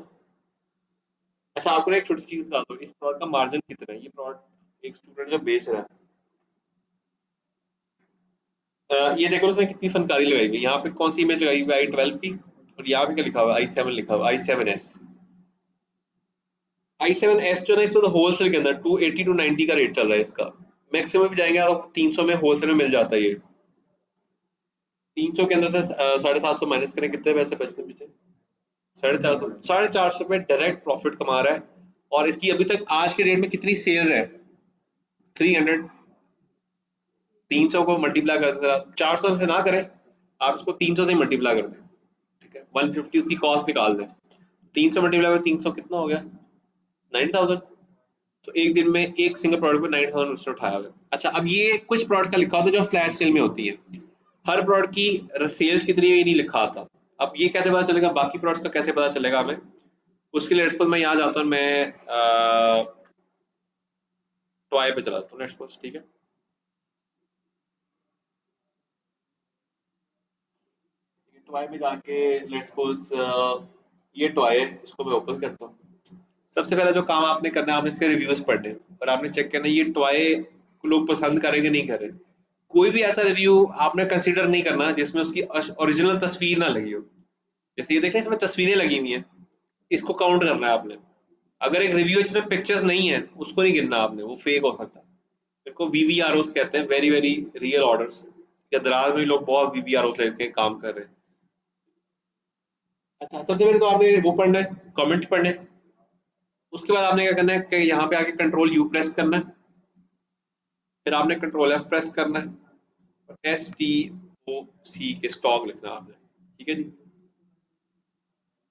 अच्छा आपको ना एक छोटी चीज बता दो, इस प्रोडक्ट का मार्जिन कितना है, ये प्रोडक्ट एक स्टूडेंट जो बेच रहा है, ये देखो उसने कितनी फनकारी लगाई हुई है, यहाँ पे कौन सी इमेज लगाई हुई है I12 की, और यहाँ पे क्या लिखा हुआ है i7 लिखा हुआ है, i7s। i7s जो है ना, इस तो होलसेल के अंदर 280 to 90 का रेट चल रहा है इसका, मैक्सिमम भी जाएंगे तो 300 में होलसेल में मिल जाता है ये। 300 के अंदर से 750 माइनस करें कितने पैसे बचते हैं पीछे, 450 रुपए डायरेक्ट प्रॉफिट कमा रहा है। और इसकी अभी तक आज के डेट में कितनी सेल्स है, 300, 300 को मल्टीप्लाई कर दें, 400 से ना करें, आप इसको 300 से मल्टीप्लाई कर दें, ठीक है, 150 उसकी कॉस्ट निकाल दें, 300 मल्टीप्लाई कर 300 कितना हो गया, 90,000। तो एक दिन में एक सिंगल प्रोडक्ट पे 90,000 उसने उठाया हुआ है। अच्छा अब ये कुछ प्रोडक्ट का लिखा होता है जो फ्लैश सेल में होती है, हर प्रोडक्ट की सेल्स कितनी है ये नहीं लिखा आता। अब ये कैसे पता चलेगा, बाकी प्रोडक्ट्स का कैसे पता चलेगा हमें, उसके लिए लेट्स मैं यहाँ जाता हूँ, मैं टॉय पे चलाता हूँ लेट्स सपोज, ठीक है। टॉय में जाके लेट्स सपोज ये टॉय है, इसको मैं ओपन करता हूँ। सबसे पहला जो काम आपने करना है, आपने इसके रिव्यूज पढ़ने और आपने चेक करना है ये टॉय को लोग पसंद करेंगे नहीं करें। कोई भी ऐसा रिव्यू आपने कंसीडर नहीं करना जिसमें उसकी ओरिजिनल तस्वीर ना लगी हो। जैसे ये देखें इसमें तस्वीरें लगी हुई हैं, इसको काउंट करना है आपने। अगर एक रिव्यू जिसमें पिक्चर्स नहीं है उसको नहीं गिनना आपने, वो फेक हो सकता है। इनको वीवीआरओस कहते हैं, वेरी वेरी रियल ऑर्डर्स। या दराज में लोग बहुत वीवीआरओस लेके काम कर रहे हैं। अच्छा, सबसे पहले तो आपने वो पढ़ना है, कमेंट्स पढ़ने हैं। उसके बाद आपने क्या करना है कि यहाँ पे आके कंट्रोल यू प्रेस करना है, फिर आपने कंट्रोल एफ प्रेस करना है और एस टी ओ सी के स्टॉक लिखना है आपने। ठीक है जी,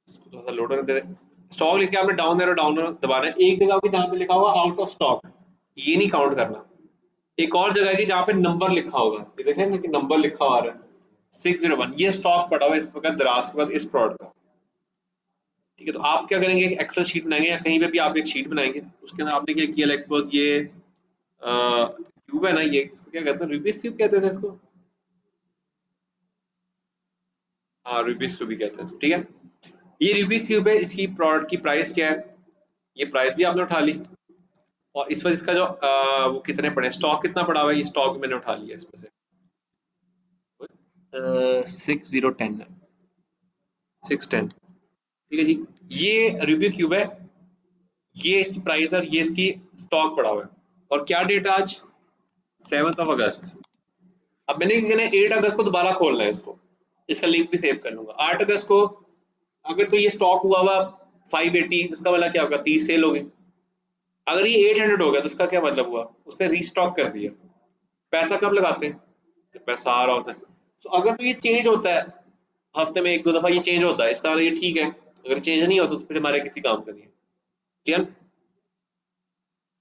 इसको थोड़ा सा लोड होने दे दें। स्टॉक लिख के आपने डाउन एरो दबाना है। एक जगह होगी जहाँ पे लिखा हुआ आउट ऑफ स्टॉक, ये नहीं काउंट करना। एक और जगह है जहाँ पे नंबर लिखा होगा, ये देखें ना कि नंबर लिखा हुआ है 601, ये स्टॉक पड़ा हुआ है इस वक्त दराज के बाद इस प्रोडक्ट का। ठीक है, तो आप क्या करेंगे, एक एक्सेल शीट बनाएंगे या कहीं पे भी आप एक शीट बनाएंगे, उसके अंदर आपने क्या किया, लेट्स ये क्यूब है ना, ये इसको क्या कहते हैं, रूबिक्स क्यूब कहते थे इसको। हाँ, रूबिक्स क्यूब भी कहते हैं इसको। ठीक है, ये रूबिक्स क्यूब है, इसकी प्रोडक्ट की प्राइस क्या है, ये प्राइस भी आपने उठा ली। और इस वक्त इसका जो वो कितने पड़े, स्टॉक कितना पड़ा हुआ है, ये स्टॉक मैंने उठा लिया इसमें से 6010 610। ठीक है जी, ये रिव्यू क्यूब है, ये इसकी प्राइस है और ये इसकी स्टॉक पड़ा हुआ है। और क्या डेट है आज, 7 अगस्त। अब मैंने क्या कहना है, 8 अगस्त को दोबारा खोलना है इसको, इसका लिंक भी सेव कर लूंगा। 8 अगस्त को अगर तो ये स्टॉक हुआ हुआ 580, उसका मतलब क्या होगा, 30 सेल होगी। अगर ये 800 हो गया तो उसका क्या मतलब हुआ, उसने रीस्टॉक कर दिया। पैसा कब लगाते हैं, जब पैसा आ रहा होता है। तो अगर तो ये चेंज होता है, हफ्ते में 1-2 दफा ये चेंज होता है, इसका मतलब ये ठीक है। अगर चेंज नहीं होता तो फिर हमारे किसी काम का नहीं है। ठीक है,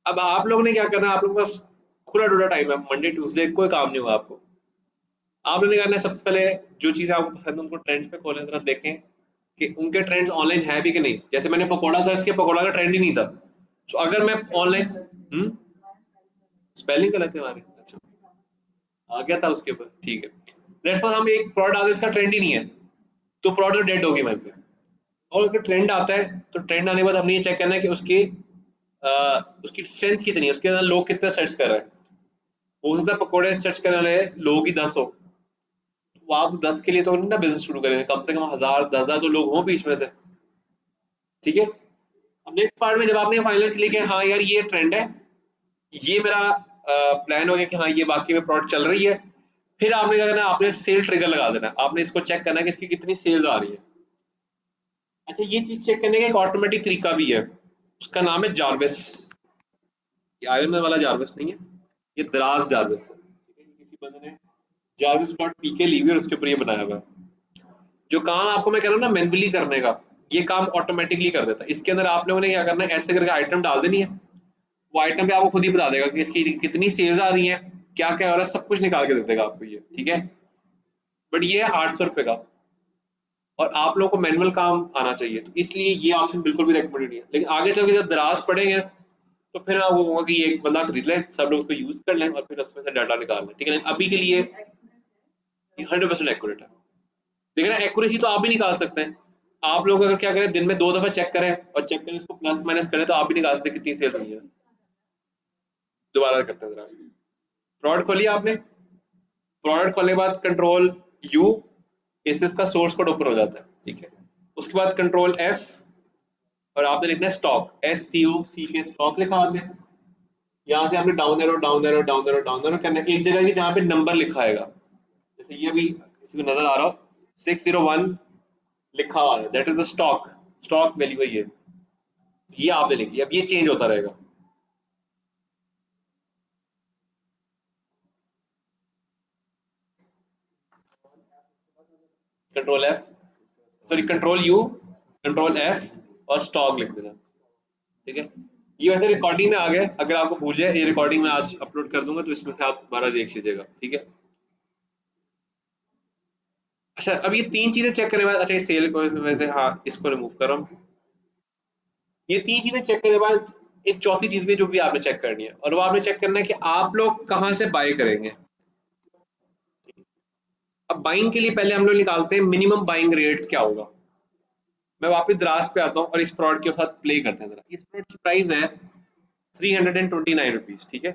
अब आप लोगों ने क्या करना है, आप लोगों के पास खुला डुला टाइम है, मंडे ट्यूसडे कोई काम नहीं होगा आपको। आप लोगों ने करना है, सबसे पहले जो चीजें आपको पसंद है उनको ट्रेंड्स पे खोलें, जरा देखें कि उनके ट्रेंड्स ऑनलाइन है भी कि नहीं। जैसे मैंने पकोड़ा सर्च किया, पकोड़ा का ट्रेंड ही नहीं था। तो अगर मैं ऑनलाइन स्पेलिंग गलत है हमारे, अच्छा आ गया था उसके ऊपर, ठीक है। लेट्स सपोज हम एक प्रोडक्ट डालते इसका ट्रेंड ही नहीं है, तो प्रोडक्ट डेड होगी वहीं पे। और अगर ट्रेंड आता है तो ट्रेंड आने के बाद हमने ये चेक करना है कि उसकी स्ट्रेंथ कितनी है, उसके अंदर लोग कितने सर्च कर रहे हैं। हो सकता है पकौड़े सर्च करने वाले लोग ही 10 हो, तो आप 10 के लिए तो नहीं ना बिजनेस शुरू करेंगे, कम से कम 1000 तो लोग हों बीच में से। ठीक है, अब नेक्स्ट पार्ट में जब आपने फाइनल क्लिक किया, हाँ यार ये ट्रेंड है, ये मेरा प्लान हो गया कि हाँ ये बाकी में प्रोडक्ट चल रही है, फिर आपने क्या करना है, आपने सेल ट्रिगर लगा देना। आपने इसको चेक करना है कि इसकी कितनी सेल्स आ रही है। अच्छा, ये चीज चेक करने का एक ऑटोमेटिक तरीका भी है, उसका नाम है जार्विस। ये आयरन मैन वाला जार्विस नहीं है, ये दराज जार्विस है। ठीक है, ये किसी बंदे ने जार्विस डॉट पीके ली हुई है और उसके ऊपर ये बनाया हुआ है। जो काम आपको मैं कह रहा हूँ ना मैनुअली करने का, ये काम ऑटोमेटिकली कर देता है। इसके अंदर आप लोगों ने क्या करना है, ऐसे करके आइटम डाल देनी है, वो आइटम पे आपको खुद ही बता देगा कि इसकी कितनी सेल्स आ रही है, क्या क्या हो रहा है, सब कुछ निकाल के दे देगा आपको ये। ठीक है, बट ये है 800 रुपए का, और आप लोगों को मैनुअल काम आना चाहिए, तो इसलिए ये ऑप्शन बिल्कुल भी रिकमेंडेड नहीं है। लेकिन आगे चल के जब दराज पड़ेंगे तो फिर मैं आपको कहूंगा कि ये एक बंदा खरीद ले, सब लोग उसको यूज कर लें और फिर उसमें से डाटा निकाल लें। ठीक है, अभी के लिए 100% एक्यूरेट है। लेकिन एक्यूरेसी तो आप भी निकाल सकते हैं। आप लोग अगर क्या करें, दिन में 2 दफा चेक करें और चेक करें इसको प्लस माइनस करें, तो आप भी निकाल सकते हैं कितनी सेल्स हुई है। दोबारा करते हैं जरा। प्रोडक्ट खोलिए आपने, प्रोडक्ट खोलने के बाद कंट्रोल यू, इससे इसका सोर्स कोड ऊपर हो जाता है। ठीक है, उसके बाद कंट्रोल एफ और आपने लिखना है स्टॉक, STOC के स्टॉक लिखा आपने। यहाँ से आपने down arrow down arrow down arrow down arrow करना है, एक जगह की जहाँ पे नंबर लिखा आएगा, जैसे ये भी किसी को नजर आ रहा हो 601 लिखा हुआ है, that is the stock, stock value है ये आपने लिखी। अब ये चेंज होता रहेगा। Control F, sorry control you, control F और स्टॉक लिख देना। ठीक है, ये वैसे रिकॉर्डिंग में आ गया, अगर आपको भूल जाए ये रिकॉर्डिंग में आज अपलोड कर दूंगा, तो इसमें से आप दोबारा देख लीजिएगा। ठीक है, अच्छा अब ये 3 चीजें चेक करने के बाद, अच्छा ये सेल को वैसे हाँ इसको रिमूव कर रहा हूँ। ये 3 चीजें चेक करने के बाद एक चौथी चीज भी जो भी आपने चेक करनी है, और वो आपने चेक करना है कि आप लोग कहाँ से बाय करेंगे। अब बाइंग के लिए पहले हम लोग निकालते हैं मिनिमम बाइंग रेट क्या होगा। मैं वापस द्रास पे आता हूँ और इस प्रोडक्ट के साथ प्ले करते हैं जरा। इस प्रोडक्ट की प्राइस है 329 रुपीज, ठीक है।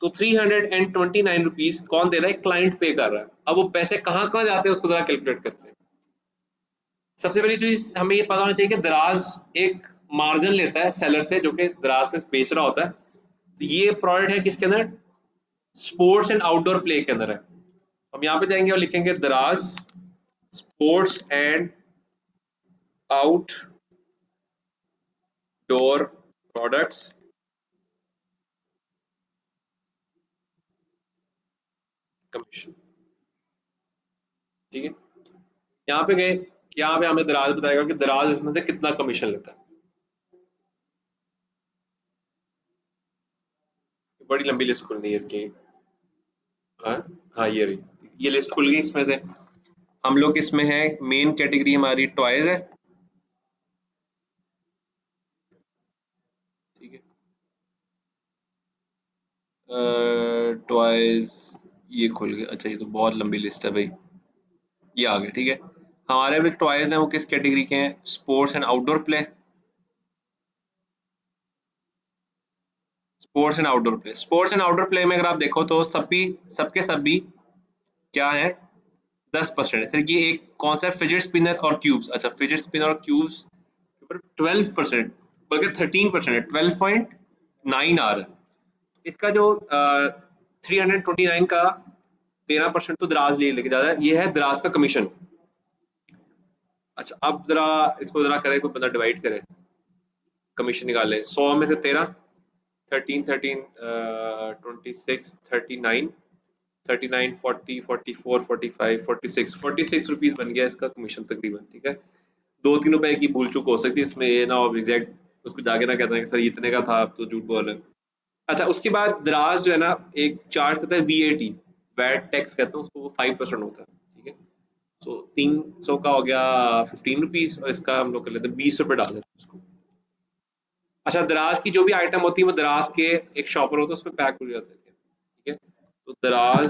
तो 329 रुपीज कौन दे रहा है? क्लाइंट पे कर रहा है। अब वो पैसे कहाँ कहाँ जाते हैं उसको जरा कैलकुलेट करते हैं। सबसे पहली चीज हमें ये पता होना चाहिए कि दराज एक मार्जिन लेता है सेलर से, जो कि दराज पे बेच रहा होता है। तो ये प्रोडक्ट है किसके अंदर? स्पोर्ट्स एंड आउटडोर प्ले के अंदर है। हम यहाँ पे जाएंगे और लिखेंगे दराज sports and outdoor products, commission, ठीक है। यहाँ पे गए, यहाँ पे हमें दराज बताएगा कि दराज इसमें से कितना कमीशन लेता है। बड़ी लंबी लिस्ट खुलनी है इसकी। हाँ, हाँ ये रही, ये लिस्ट खुल गई। इसमें से हम लोग इसमें है, मेन कैटेगरी हमारी टॉयज है, ठीक है। टॉयज ये खुल गया। अच्छा, ये तो बहुत लंबी लिस्ट है भाई। ये आ गया, ठीक है। हमारे भी टॉयज हैं, वो किस कैटेगरी के हैं? Sports and outdoor play. Sports and outdoor play, sports and outdoor play में अगर आप देखो तो सभी, सबके सभी क्या है? 10% है सर। ये एक कौन सा? फिजिट स्पिनर और क्यूब्स। अच्छा, फिजिट स्पिनर और क्यूब्स 12%, बल्कि 13% है, 12.9 आ रहा है। इसका जो 329 का 13% तो दराज ले लेके जा रहा है। ये है दराज का कमीशन। अच्छा, अब जरा इसको जरा करे, कोई बंदा डिवाइड करे, कमीशन निकाले। 100 में से 13, 13 26, 39, 39 40 44 45 46, 46 रुपीज बन गया इसका कमीशन तकरीबन, ठीक है। 2-3 रुपए की भूल चूक हो सकती है इसमें, ये ना हो एग्जैक्ट उसको जाके ना कहते हैं कि सर इतने का था, आप तो झूठ बोल रहे हैं। अच्छा, उसके बाद दराज जो है ना एक चार्ज करता है वीएटी, वैट टैक्स कहते हैं उसको, वो 5% होता है, ठीक है। सो 300 का हो गया 15 रुपीज, और इसका हम लोग कर लेते हैं 20 रुपए डाल देते हैं उसको। अच्छा, दराज की जो भी आइटम होती है वो दराज के एक शॉपर होता है, उसमें पैक हो जाते हैं, ठीक है। तो दराज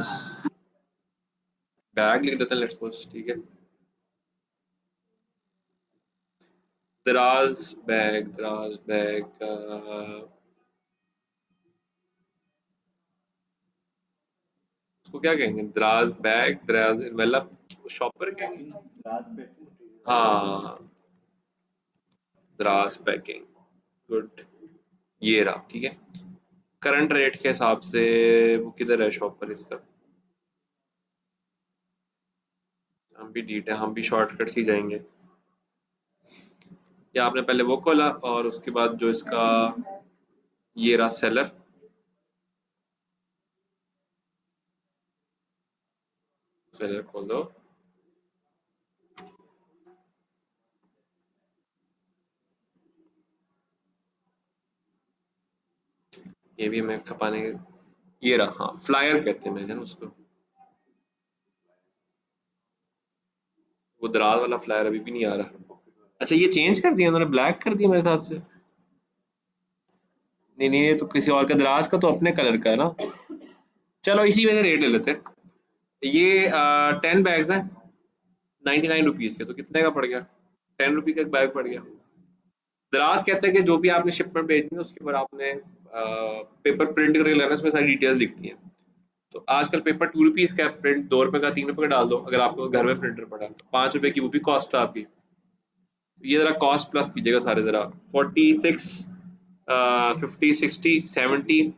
बैग लिख देते हैं, लेट्स सपोज, ठीक है। दराज बैग, दराज बैग उसको क्या कहेंगे? दराज बैग, दराज मतलब शॉपर कहेंगे। हाँ, दराज पैकिंग, गुड। ये रहा, ठीक है। करंट रेट के हिसाब से वो किधर है शॉपर इसका? हम भी डीट है, हम भी शॉर्टकट से ही जाएंगे। या आपने पहले वो खोला और उसके बाद जो इसका ये रहा सेलर, सेलर खोल दो। ये भी हमें खपाने, ये रहा, हाँ फ्लायर कहते हैं मैंने उसको। वो दराज वाला फ्लायर अभी भी नहीं आ रहा। अच्छा, ये चेंज कर दिया उन्होंने, ब्लैक कर दिया मेरे हिसाब से। नहीं नहीं, ये तो किसी और का, दराज का तो अपने कलर का है ना। चलो इसी में से रेट ले लेते हैं। ये 10 बैग्स हैं 99 रुपीज के, तो कितने का पड़ गया? 10 रुपी का एक बैग पड़ गया। दराज कहते हैं कि जो भी आपने शिपमेंट भेजनी है उसके ऊपर आपने पेपर प्रिंट करके लेना है, उसमें सारी डिटेल्स दिखती हैं। तो आजकल पेपर 2 रुपीज का प्रिंट, 2 रुपए का, 3 रुपए का डाल दो, अगर आपको घर में प्रिंटर पड़ा है तो 5 रुपए की वो भी कॉस्ट है आपकी। तो ये जरा कॉस्ट प्लस कीजिएगा सारे जरा। 46, 50, 60, 70,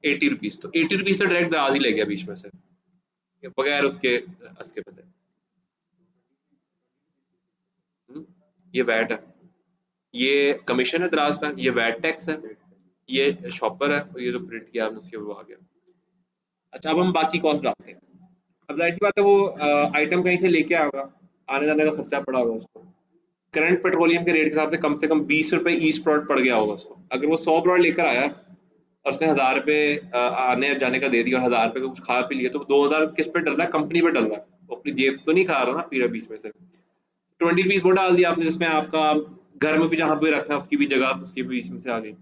80 रुपीज, तो 80 रुपीज तो डायरेक्ट दराज ही ले गया बीच में से, बगैर उसके असके बदले। ये वैट है, ये कमीशन है दराज का, ये वैट टैक्स है, ये शॉपर है, और ये जो प्रिंट किया आपने उसके वो आ गया। अच्छा, अब हम बाकी कॉस्ट डालते हैं। अब जाहिर सी बात है वो आइटम कहीं से लेके आया होगा, आने जाने का खर्चा पड़ा होगा उसको। करंट पेट्रोलियम के रेट के हिसाब से कम 20 रुपए ईच प्लॉट पड़ गया होगा उसको। अगर वो 100 प्लॉट लेकर आया और उसने 1000 रुपए आने जाने का दे दिया और 1000 रुपए का कुछ खा पी लिया, तो 2000 किस पे डल रहा है? कंपनी पे डल रहा है, वो अपनी जेब से तो नहीं खा रहा ना पूरा बीच में से। 20 रुपीज वो डाल दिया आपने, जिसमें आपका घर में भी जहाँ पे रखना है उसकी भी जगह उसके बीच में से आ गई।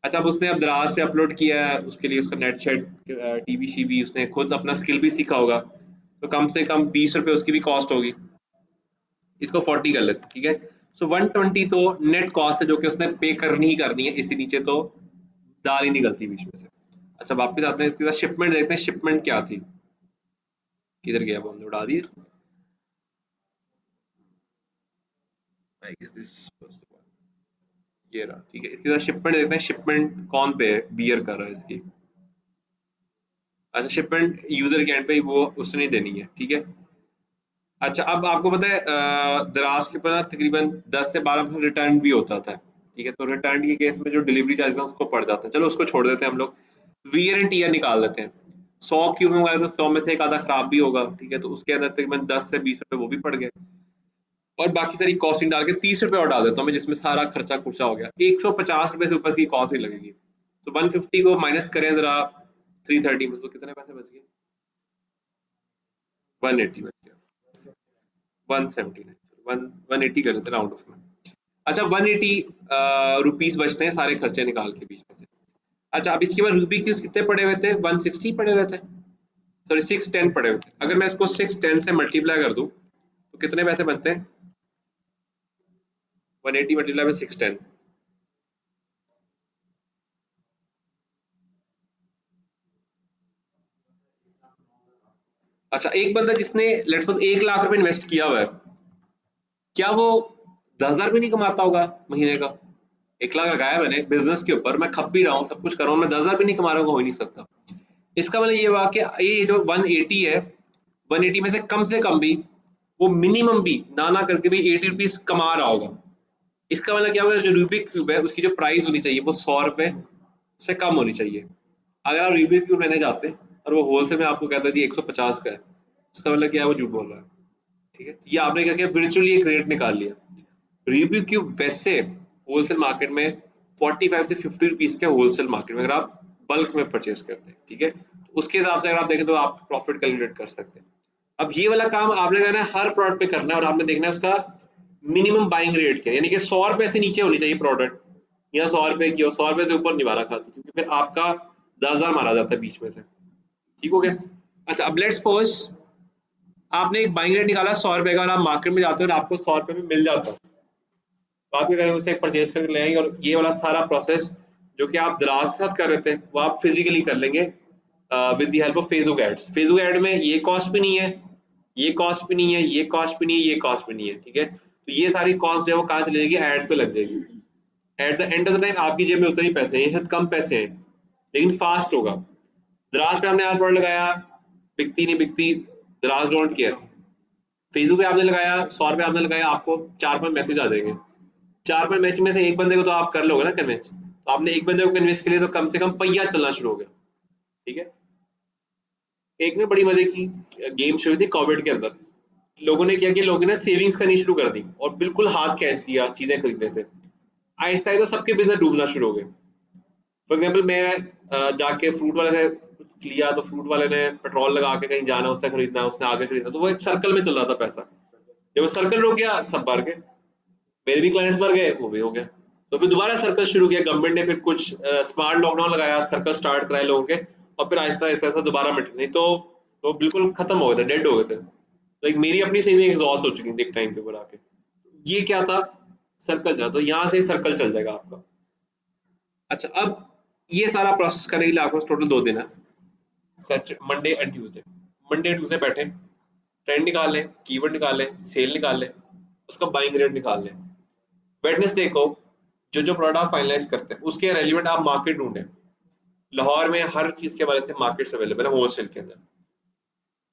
अच्छा, अब उसने अब दराज पे अपलोड किया है, उसके लिए उसका नेट शेट टीवी शीवी उसने खुद अपना स्किल भी सीखा होगा। तो कम से कम 20 रुपए उसकी भी कॉस्ट होगी। इसको 40 कर लेते, ठीक है। सो 120 तो नेट कॉस्ट है जो कि उसने पे करनी ही करनी है, इसी नीचे तो दाल ही निकलती बीच में से। अच्छा वापस आते हैं, इसके बाद शिपमेंट देखते हैं, शिपमेंट क्या थी, किधर गया वो, हमने उड़ा दिए। I guess this was the one. ये रहा, ठीक है। इसके बाद शिपमेंट देखते हैं, शिपमेंट कौन पे बियर कर रहा है इसकी। अच्छा शिपमेंट यूजर के एंड पे वो उसने नहीं देनी है, ठीक है। अच्छा अब आपको पता है दराज के ऊपर ना तकरीबन 10 से 12% रिटर्न भी होता था, ठीक है। तो रिटर्न के केस में जो डिलीवरी चार्ज था उसको पड़ जाता है, चलो उसको छोड़ देते हैं हम लोग, वीयर एंड टीयर निकाल देते हैं। 100 क्यूब मंगाए तो 100 में से एक आधा खराब भी होगा, ठीक है। तो उसके अंदर तकरीबन 10 से 20 रुपए वो भी पड़ गए, और बाकी सारी कॉस्टिंग डाल के 30 रुपए और डाल देता हूँ मैं, जिसमें सारा खर्चा खुर्चा हो गया। 150 रुपए से ऊपर की कॉस्ट ही लगेगी। तो 150 को माइनस करें जरा 330 में, तो कितने पैसे बच गए, 180 बच गया, 179, 180 कर लेते राउंड ऑफ में। अच्छा 180 रुपीज बचते हैं सारे खर्चे निकाल के बीच में से। अच्छा अब इसके बाद रूबी क्यूब्स कितने पड़े हुए थे, 160 पड़े हुए थे, सॉरी 610 पड़े हुए थे। अगर मैं इसको 610 से मल्टीप्लाई कर दूं तो कितने पैसे बनते हैं, 180 मल्टीप्लाई बाय 610, अच्छा एक बंदा जिसने लेट्स सपोज 1 लाख रुपए इन्वेस्ट किया हुआ है, क्या वो 10,000 भी नहीं कमाता होगा महीने का। 1 लाख लगाया मैंने बिजनेस के ऊपर, मैं खप भी रहा हूँ, सब कुछ कर रहा हूँ, मैं 10,000 भी नहीं कमा रहा हूँ, हो ही नहीं सकता। इसका मतलब ये हुआ कि ये जो 180 है, 180 में से कम भी, वो मिनिमम भी ना ना करके भी 80 रुपीज कमा रहा होगा। इसका मतलब क्या होगा, जो रूबिक क्यूब है उसकी जो प्राइस होनी चाहिए वो 100 रुपए से कम होनी चाहिए। अगर आप रूबिक क्यूब लेने जाते हैं और वो होलसेल में आपको कहता है जी 150 का है, उसका मतलब क्या है, वो झूठ बोल रहा है, ठीक है। ये आपने क्या किया, वर्चुअली एक रेट निकाल लिया। रूबिक क्यूब वैसे होलसेल मार्केट में 45 से 50 रुपीज के होलसेल मार्केट में, अगर आप बल्क में परचेज करते हैं, ठीक है, तो उसके हिसाब से अगर आप देखें तो आप प्रॉफिट कैलकुलेट कर सकते हैं। अब ये वाला काम आपने करना है हर प्रोडक्ट पे करना है, और आपने देखना है उसका मिनिमम बाइंग रेट क्या है, यानी कि 100 रुपए से नीचे होनी चाहिए प्रोडक्ट, या 100 रुपए की हो, 100 रुपए से ऊपर नहीं मारा खाती, क्योंकि फिर आपका 10,000 मारा जाता है बीच में से, ठीक हो गया। अच्छा अब लेट्स सपोज आपने एक बाइंग रेट निकाला 100 रुपए का, और आप मार्केट में जाते हो और आपको 100 रुपए में मिल जाता है, तो आप क्या करेंगे, उसे परचेज करके ले आएंगे, और ये वाला सारा प्रोसेस जो कि आप दराज के साथ कर रहे थे वो आप फिजिकली कर लेंगे with the help of Facebook ads. Facebook ad में ये कॉस्ट भी नहीं है, ये कॉस्ट भी नहीं है, ये कॉस्ट भी नहीं है, ये कॉस्ट भी नहीं है, ठीक है। तो ये सारी कॉस्ट जो है वो कहाँ चली जाएगी, एड्स पे लग जाएगी। At the end of the time आपकी जेब में उतने ही पैसे हैं, ये शायद कम पैसे हैं लेकिन फास्ट होगा। दराज पे आपने यार प्रोडक्ट लगाया, बिकती नहीं बिकती, दराज डोंट केयर। फेसबुक पे आपने लगाया, 100 रुपये आपने लगाया, आपको 4-5 मैसेज आ जाएंगे, 4-5 मैसेज में से एक बंदे को तो आप कर लोगे ना कन्विंस, तो आपने एक बंदे को कन्विंस के लिए तो कम से कम पहिया चलना शुरू हो गया, ठीक है। एक ने बड़ी मजे की गेम शुरू थी कोविड के अंदर, लोगों ने क्या किया, लोगों ने सेविंग्स करनी शुरू कर दी और बिल्कुल हाथ कैच लिया चीजें खरीदने से। आहिस्ता आहिस्ता सबके बिजनेस डूबना शुरू हो गए। फॉर एग्जाम्पल मैं जाके फ्रूट वाले से कुछ लिया, तो फ्रूट वाले ने पेट्रोल लगा के कहीं जाना, उससे खरीदना, उसने आगे खरीदना, तो वो एक सर्कल में चल रहा था पैसा। जब वो सर्कल रुक गया सब भर गए, मेरे भी क्लाइंट्स भर गए, वो भी हो गया। तो फिर दोबारा सर्कल शुरू किया गवर्नमेंट ने, फिर कुछ स्मार्ट लॉकडाउन लगाया, सर्कल स्टार्ट कराए लोगों के, और फिर आहिस्ता आहिस्ता ऐसा दोबारा मिट, नहीं तो बिल्कुल खत्म हो गए थे, डेड हो गए थे। लाइक मेरी अपनी सेविंग एग्जॉस्ट हो चुकी थी एक टाइम के ऊपर आके। ये क्या था, सर्कल चला, तो यहाँ से सर्कल चल जाएगा आपका। अच्छा अब ये सारा प्रोसेस करने के लिए आपको टोटल 2 दिन है, such Monday and Tuesday. Monday Tuesday बैठे, ट्रेंड निकाल लें, कीवर्ड निकाल लें, सेल निकाल लें, उसका बाइंग रेट निकाल लें। वेडनेसडे को जो जो प्रोडक्ट आप फाइनलाइज करते हैं उसके रेलिवेंट आप मार्केट ढूंढें। लाहौर में हर चीज के बारे से मार्केट्स अवेलेबल है होलसेल के अंदर।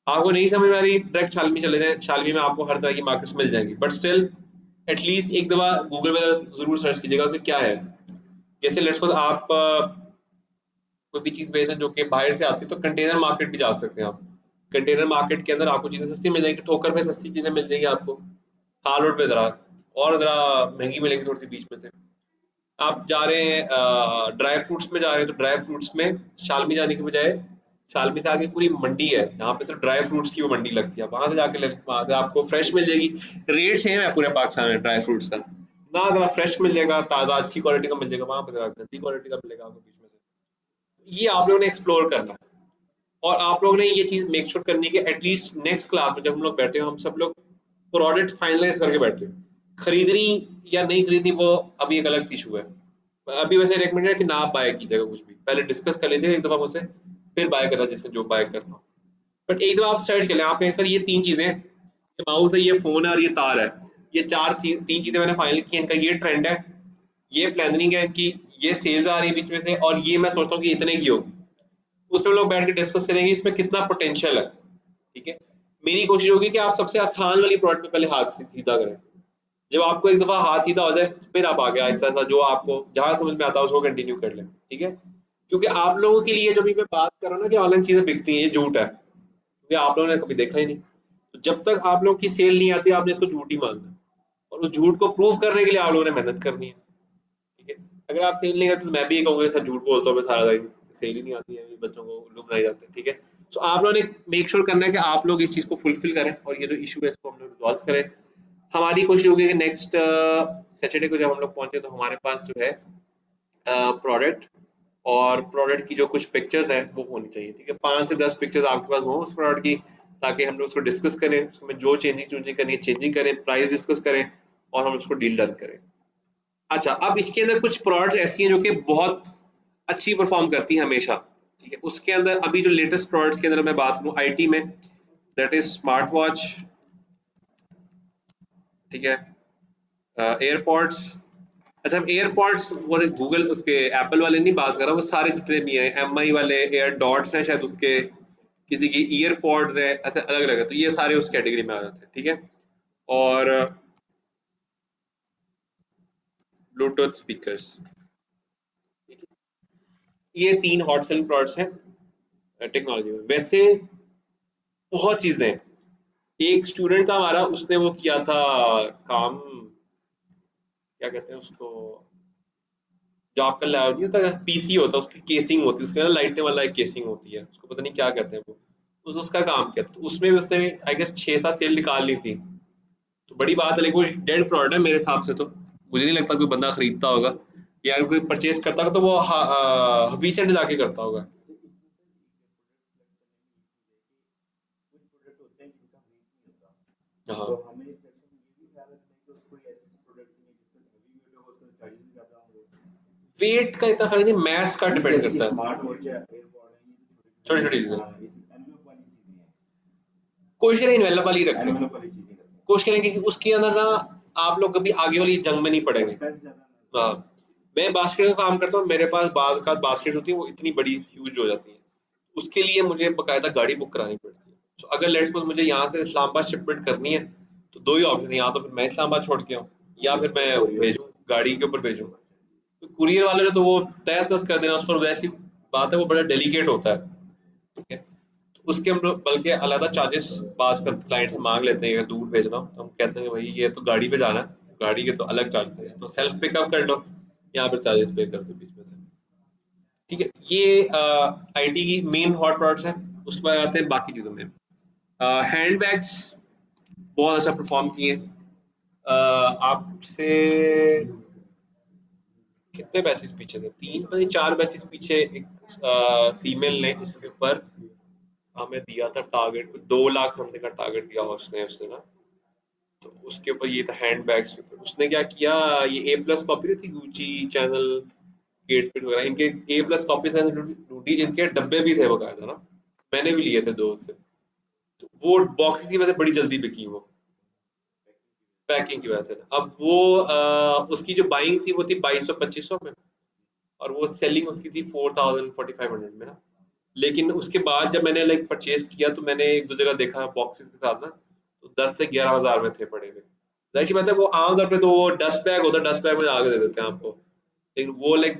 आपको नहीं समझ में आ रही, डायरेक्ट शालमी चले जाए, शालमी में आपको हर तरह की मार्केट्स मिल जाएंगी, बट स्टिल एटलीस्ट एक दफा गूगल में जरूर सर्च कीजिएगा कि क्या है। जैसे लेट्स सपोज आप कोई भी चीज बेच हैं जो कि बाहर से आती है, तो कंटेनर मार्केट भी जा सकते हैं आप। कंटेनर मार्केट के अंदर आपको चीजें सस्ती मिल जाएंगी, ठोकर पे सस्ती चीजें मिल जाएंगी आपको, हाल रोड पे जरा और जरा महंगी मिलेगी थोड़ी सी बीच में से। आप जा रहे हैं ड्राई फ्रूट्स में जा रहे हैं, तो ड्राई फ्रूट्स में शालमी जाने के बजाय, शालमी से आगे पूरी मंडी है जहाँ पे सिर्फ ड्राई फ्रूट्स की वो मंडी लगती है, वहां से जाके ले, वहां से आपको फ्रेश मिल जाएगी। रेट सेम है पूरे पाकिस्तान में ड्राई फ्रूट्स का, ना जरा फ्रेश मिल जाएगा, ताजा अच्छी क्वालिटी का मिल जाएगा, वहां पर जरा गंदी क्वालिटी का मिलेगा आपको बीच में से। ये आप लोगों ने एक्सप्लोर करना है। और आप लोगों ने ये चीज मेक श्योर करनी है कि एटलीस्ट नेक्स्ट क्लास में जब हम लोग बैठे हो हम सब लोग प्रोडक्ट फाइनलाइज करके बैठे हो। खरीदनी या नहीं खरीदनी वो अभी एक अलग इशू है। अभी वैसे रिकमेंडेड है कि ना आप बाय कीजिएगा कुछ भी, पहले डिस्कस कर लीजिएगा एक दफा मुझसे, फिर बाय करना जिससे जो बाय करना हो। बट एक दफा आप सर्च कर लें, आप सर ये तीन चीजें, ये माउस है, ये फोन है और ये तार है, ये तीन चीजें मैंने फाइनल की, इनका ये ट्रेंड है, ये प्लानिंग है इनकी, ये सेल्स आ रही है बीच में से, और ये मैं सोचता हूँ कि इतने की होगी। उसमें लोग बैठ के डिस्कस करेंगे इसमें कितना पोटेंशियल है। ठीक है, मेरी कोशिश होगी कि आप सबसे आसान वाली प्रोडक्ट पे पहले हाथ सीधा करें। जब आपको एक दफा हाथ सीधा हो जाए फिर आप आगे आहिस्ता आहिस्ता जो आपको जहां समझ में आता है उसको कंटिन्यू कर लें। ठीक है, क्योंकि आप लोगों के लिए जो भी मैं बात कर रहा हूँ ना कि ऑनलाइन चीजें बिकती हैं, ये झूठ है, क्योंकि आप लोगों ने कभी देखा ही नहीं। तो जब तक आप लोगों की सेल नहीं आती आपने इसको झूठ ही मानना है, और उस झूठ को प्रूव करने के लिए आप लोगों ने मेहनत करनी है। ठीक है, अगर आप सेल नहीं करते तो मैं भी ये कहूंगा सर झूठ बोलता हूँ मैं सारा दिन, सेल ही नहीं आती है, बच्चों को उल्लू बनाए जाते हैं। ठीक है, तो आप लोगों ने मेक श्योर करना है कि आप लोग इस चीज को फुलफिल करें और ये जो इशू है इसको हम लोग रिजॉल्व करें। हमारी कोशिश होगी कि नेक्स्ट सैटरडे को जब हम लोग पहुंचे तो हमारे पास जो है प्रोडक्ट और प्रोडक्ट की जो कुछ पिक्चर्स हैं वो होनी चाहिए। ठीक है, 5 से 10 पिक्चर्स आपके पास हो उस प्रोडक्ट की, ताकि हम लोग उसको डिस्कस करें, उसमें जो चेंजिंग करनी है चेंजिंग करें, प्राइस डिस्कस करें और हम उसको डील डन करें। अच्छा, अब इसके अंदर कुछ प्रोडक्ट्स ऐसी हैं जो कि बहुत अच्छी परफॉर्म करती हैं हमेशा। ठीक है, उसके अंदर अभी जो लेटेस्ट प्रोडक्ट्स के अंदर मैं बात करूँ आईटी में, दैट इज स्मार्ट वॉच। ठीक है, एयरपॉड्स। अच्छा, एयरपॉड्स वो गूगल उसके एप्पल वाले नहीं बात कर रहा, वो सारे जितने भी हैं, एम आई वाले एयर डॉट्स हैं शायद उसके, किसी की ईयरपॉड्स है, अच्छा अलग अलग है, तो ये सारे उस कैटेगरी में आ जाते हैं। ठीक है, और ब्लूटूथ स्पीकर्स, ये 3 हॉट सेलिंग प्रोडक्ट्स हैं टेक्नोलॉजी में। वैसे बहुत चीजें हैं। एक स्टूडेंट था हमारा, उसने वो किया था काम, क्या कहते हैं उसको, जो आपका लैब नहीं होता, पीसी होता है उसकी केसिंग होती है, उसके ना लाइटें वाला एक केसिंग होती है, उसको पता नहीं क्या कहते हैं वो, उसका काम किया था। तो उसमें भी उसने आई गेस 6-7 सेल निकाल ली थी। तो बड़ी बात है, लेकिन वो डेड प्रोडक्ट है मेरे हिसाब से, तो मुझे नहीं लगता कोई बंदा खरीदता होगा, या अगर कोई परचेज करता होगा तो वो हबी से जाके करता होगा। हाँ, वेट का इतना फर्क नहीं, मैथ का डिपेंड करता है, छोटी छोटी चीजें। कोशिश करें इन्वेलप वाली रखें, कोशिश करें कि उसके अंदर ना आप लोग कभी आगे वाली जंग में नहीं पड़ेंगे। हाँ, मैं बास्केट का काम करता हूँ, मेरे पास बाज का बास्केट होती है, वो इतनी बड़ी ह्यूज हो जाती है, उसके लिए मुझे बकायदा गाड़ी बुक करानी पड़ती है। तो अगर लेट्स सपोज मुझे यहाँ से इस्लामाबाद शिपमेंट करनी है तो दो ही ऑप्शन है, या तो फिर मैं इस्लामाबाद छोड़ के आऊँ या फिर मैं भेजूँ, गाड़ी के ऊपर भेजूँ। तो कुरियर वाले ने तो वो तहस नहस कर देना उस पर, वैसी बात है वो बड़ा डेलिकेट होता है। ठीक है, तो उसके हम लोग बल्कि अलग चार्जेस पास का क्लाइंट से मांग लेते हैं, अगर दूर भेजना हो तो हम कहते हैं कि भाई ये तो गाड़ी पे जाना है, गाड़ी के तो अलग चार्जेस है, तो सेल्फ पिकअप कर लो, यहाँ पर चार्जेस पे कर दो बीच में से। ठीक है, ये आईटी की मेन हॉट प्रोडक्ट्स हैं। उसके बाद आते हैं बाकी चीज़ों में। हैंड बैग्स बहुत अच्छा परफॉर्म किए। आपसे कितने बैचेस पीछे थे, 3 पता नहीं 4 बैचेस पीछे एक फीमेल ने इसके ऊपर हमें दिया था टारगेट, 2 लाख समथिंग का टारगेट दिया उसने उसने ना। तो उसके ऊपर ये था हैंड बैग्स के ऊपर, उसने क्या किया, ये ए प्लस कॉपी थी गुची चैनल केट स्पीड वगैरह, इनके ए प्लस कॉपी से ढूंढी जिनके डब्बे भी थे बकायदा ना, मैंने भी लिए थे 2 उससे। तो वो बॉक्सेस की वजह से बड़ी जल्दी बिकी वो, पैकिंग की वजह से। अब वो उसकी जो बाइंग थी वो थी 2200-2500 में, और वो सेलिंग उसकी थी 4000-4500 में ना। लेकिन उसके बाद जब मैंने लाइक परचेज किया तो मैंने एक दो जगह देखा बॉक्सेस के साथ ना, तो 10 से 11 हजार में थे पड़े हुए। जाहिर सी बात है वो आमतौर पे तो वो डस्ट बैग होता है, डस्ट बैग में आगे दे देते हैं आपको, लेकिन वो लाइक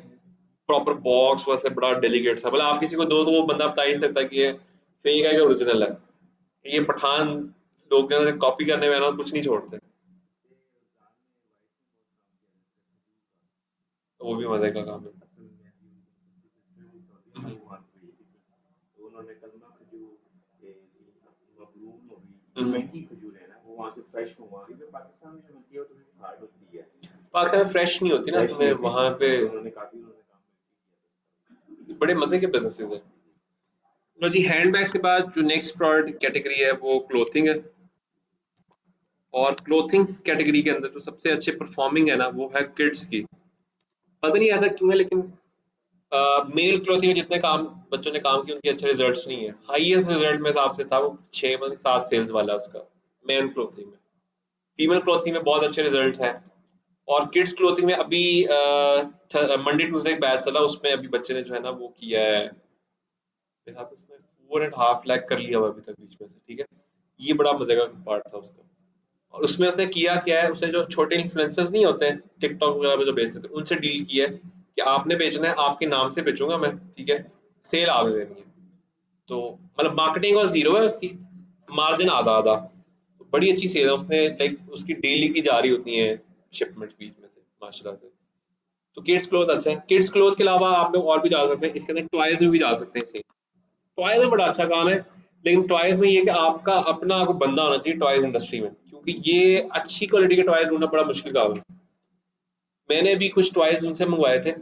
प्रॉपर बॉक्स वैसे बड़ा डेलीकेट सा, मतलब आप किसी को दो तो वो बंदा बता ही नहीं सकता कि ये फेक है कि ओरिजिनल है। ये पठान लोग कॉपी करने में ना कुछ नहीं छोड़ते, तो वो भी मजे का काम है। पाकिस्तान में फ्रेश नहीं होती ना, इसमें वहां पे बड़े मजे के बिजनेसेस हैं। लो जी, हैंडबैग्स के बाद जो नेक्स्ट प्रोडक्ट कैटेगरी है वो क्लोथिंग है। और क्लोथिंग कैटेगरी के अंदर जो सबसे अच्छे परफॉर्मिंग है ना वो है किड्स की। पता नहीं ऐसा क्यों है, लेकिन मेल क्लोथिंग में जितने काम बच्चों ने काम किए उनके अच्छे रिजल्ट्स नहीं है। हाईएस्ट रिजल्ट मेरे हिसाब से था वो 6 मतलब 7 सेल्स वाला उसका मेन क्लोथिंग में। फीमेल क्लोथिंग में बहुत अच्छे रिजल्ट हैं। और किड्स क्लोथिंग में अभी मंडे ट्यूसडे एक बैच चला, उसमें अभी बच्चे ने जो है ना वो किया है, मेरे हिसाब से उसने 4.5 लाख कर लिया हुआ अभी तक बीच में से। ठीक है, ये बड़ा मजे का पार्ट था उसका। और उसमें उसने किया क्या है, उसने जो छोटे इन्फ्लुएंसर्स नहीं होते हैं टिकटॉक वगैरह पे जो बेचते थे उनसे डील किया है कि आपने बेचना है, आपके नाम से बेचूंगा मैं। ठीक है, सेल आगे देनी है। तो मतलब मार्केटिंग और जीरो है उसकी, मार्जिन आधा आधा। बड़ी अच्छी सेल है उसने, लाइक उसकी डेली की जा रही होती है शिपमेंट बीच में से, माशाल्लाह से। तो किड्स क्लोथ अच्छा है। किड्स क्लोथ के अलावा आप लोग और भी जा सकते हैं, इसके अंदर टॉयज में भी जा सकते हैं। टॉयज में बड़ा अच्छा काम है, लेकिन टॉयज में ये कि आपका अपना कोई बंदा होना चाहिए टॉयज इंडस्ट्री में, क्योंकि ये अच्छी क्वालिटी के टॉयज ढूंढना बड़ा मुश्किल काम है। मैंने भी कुछ टॉयज उनसे मंगवाए थे,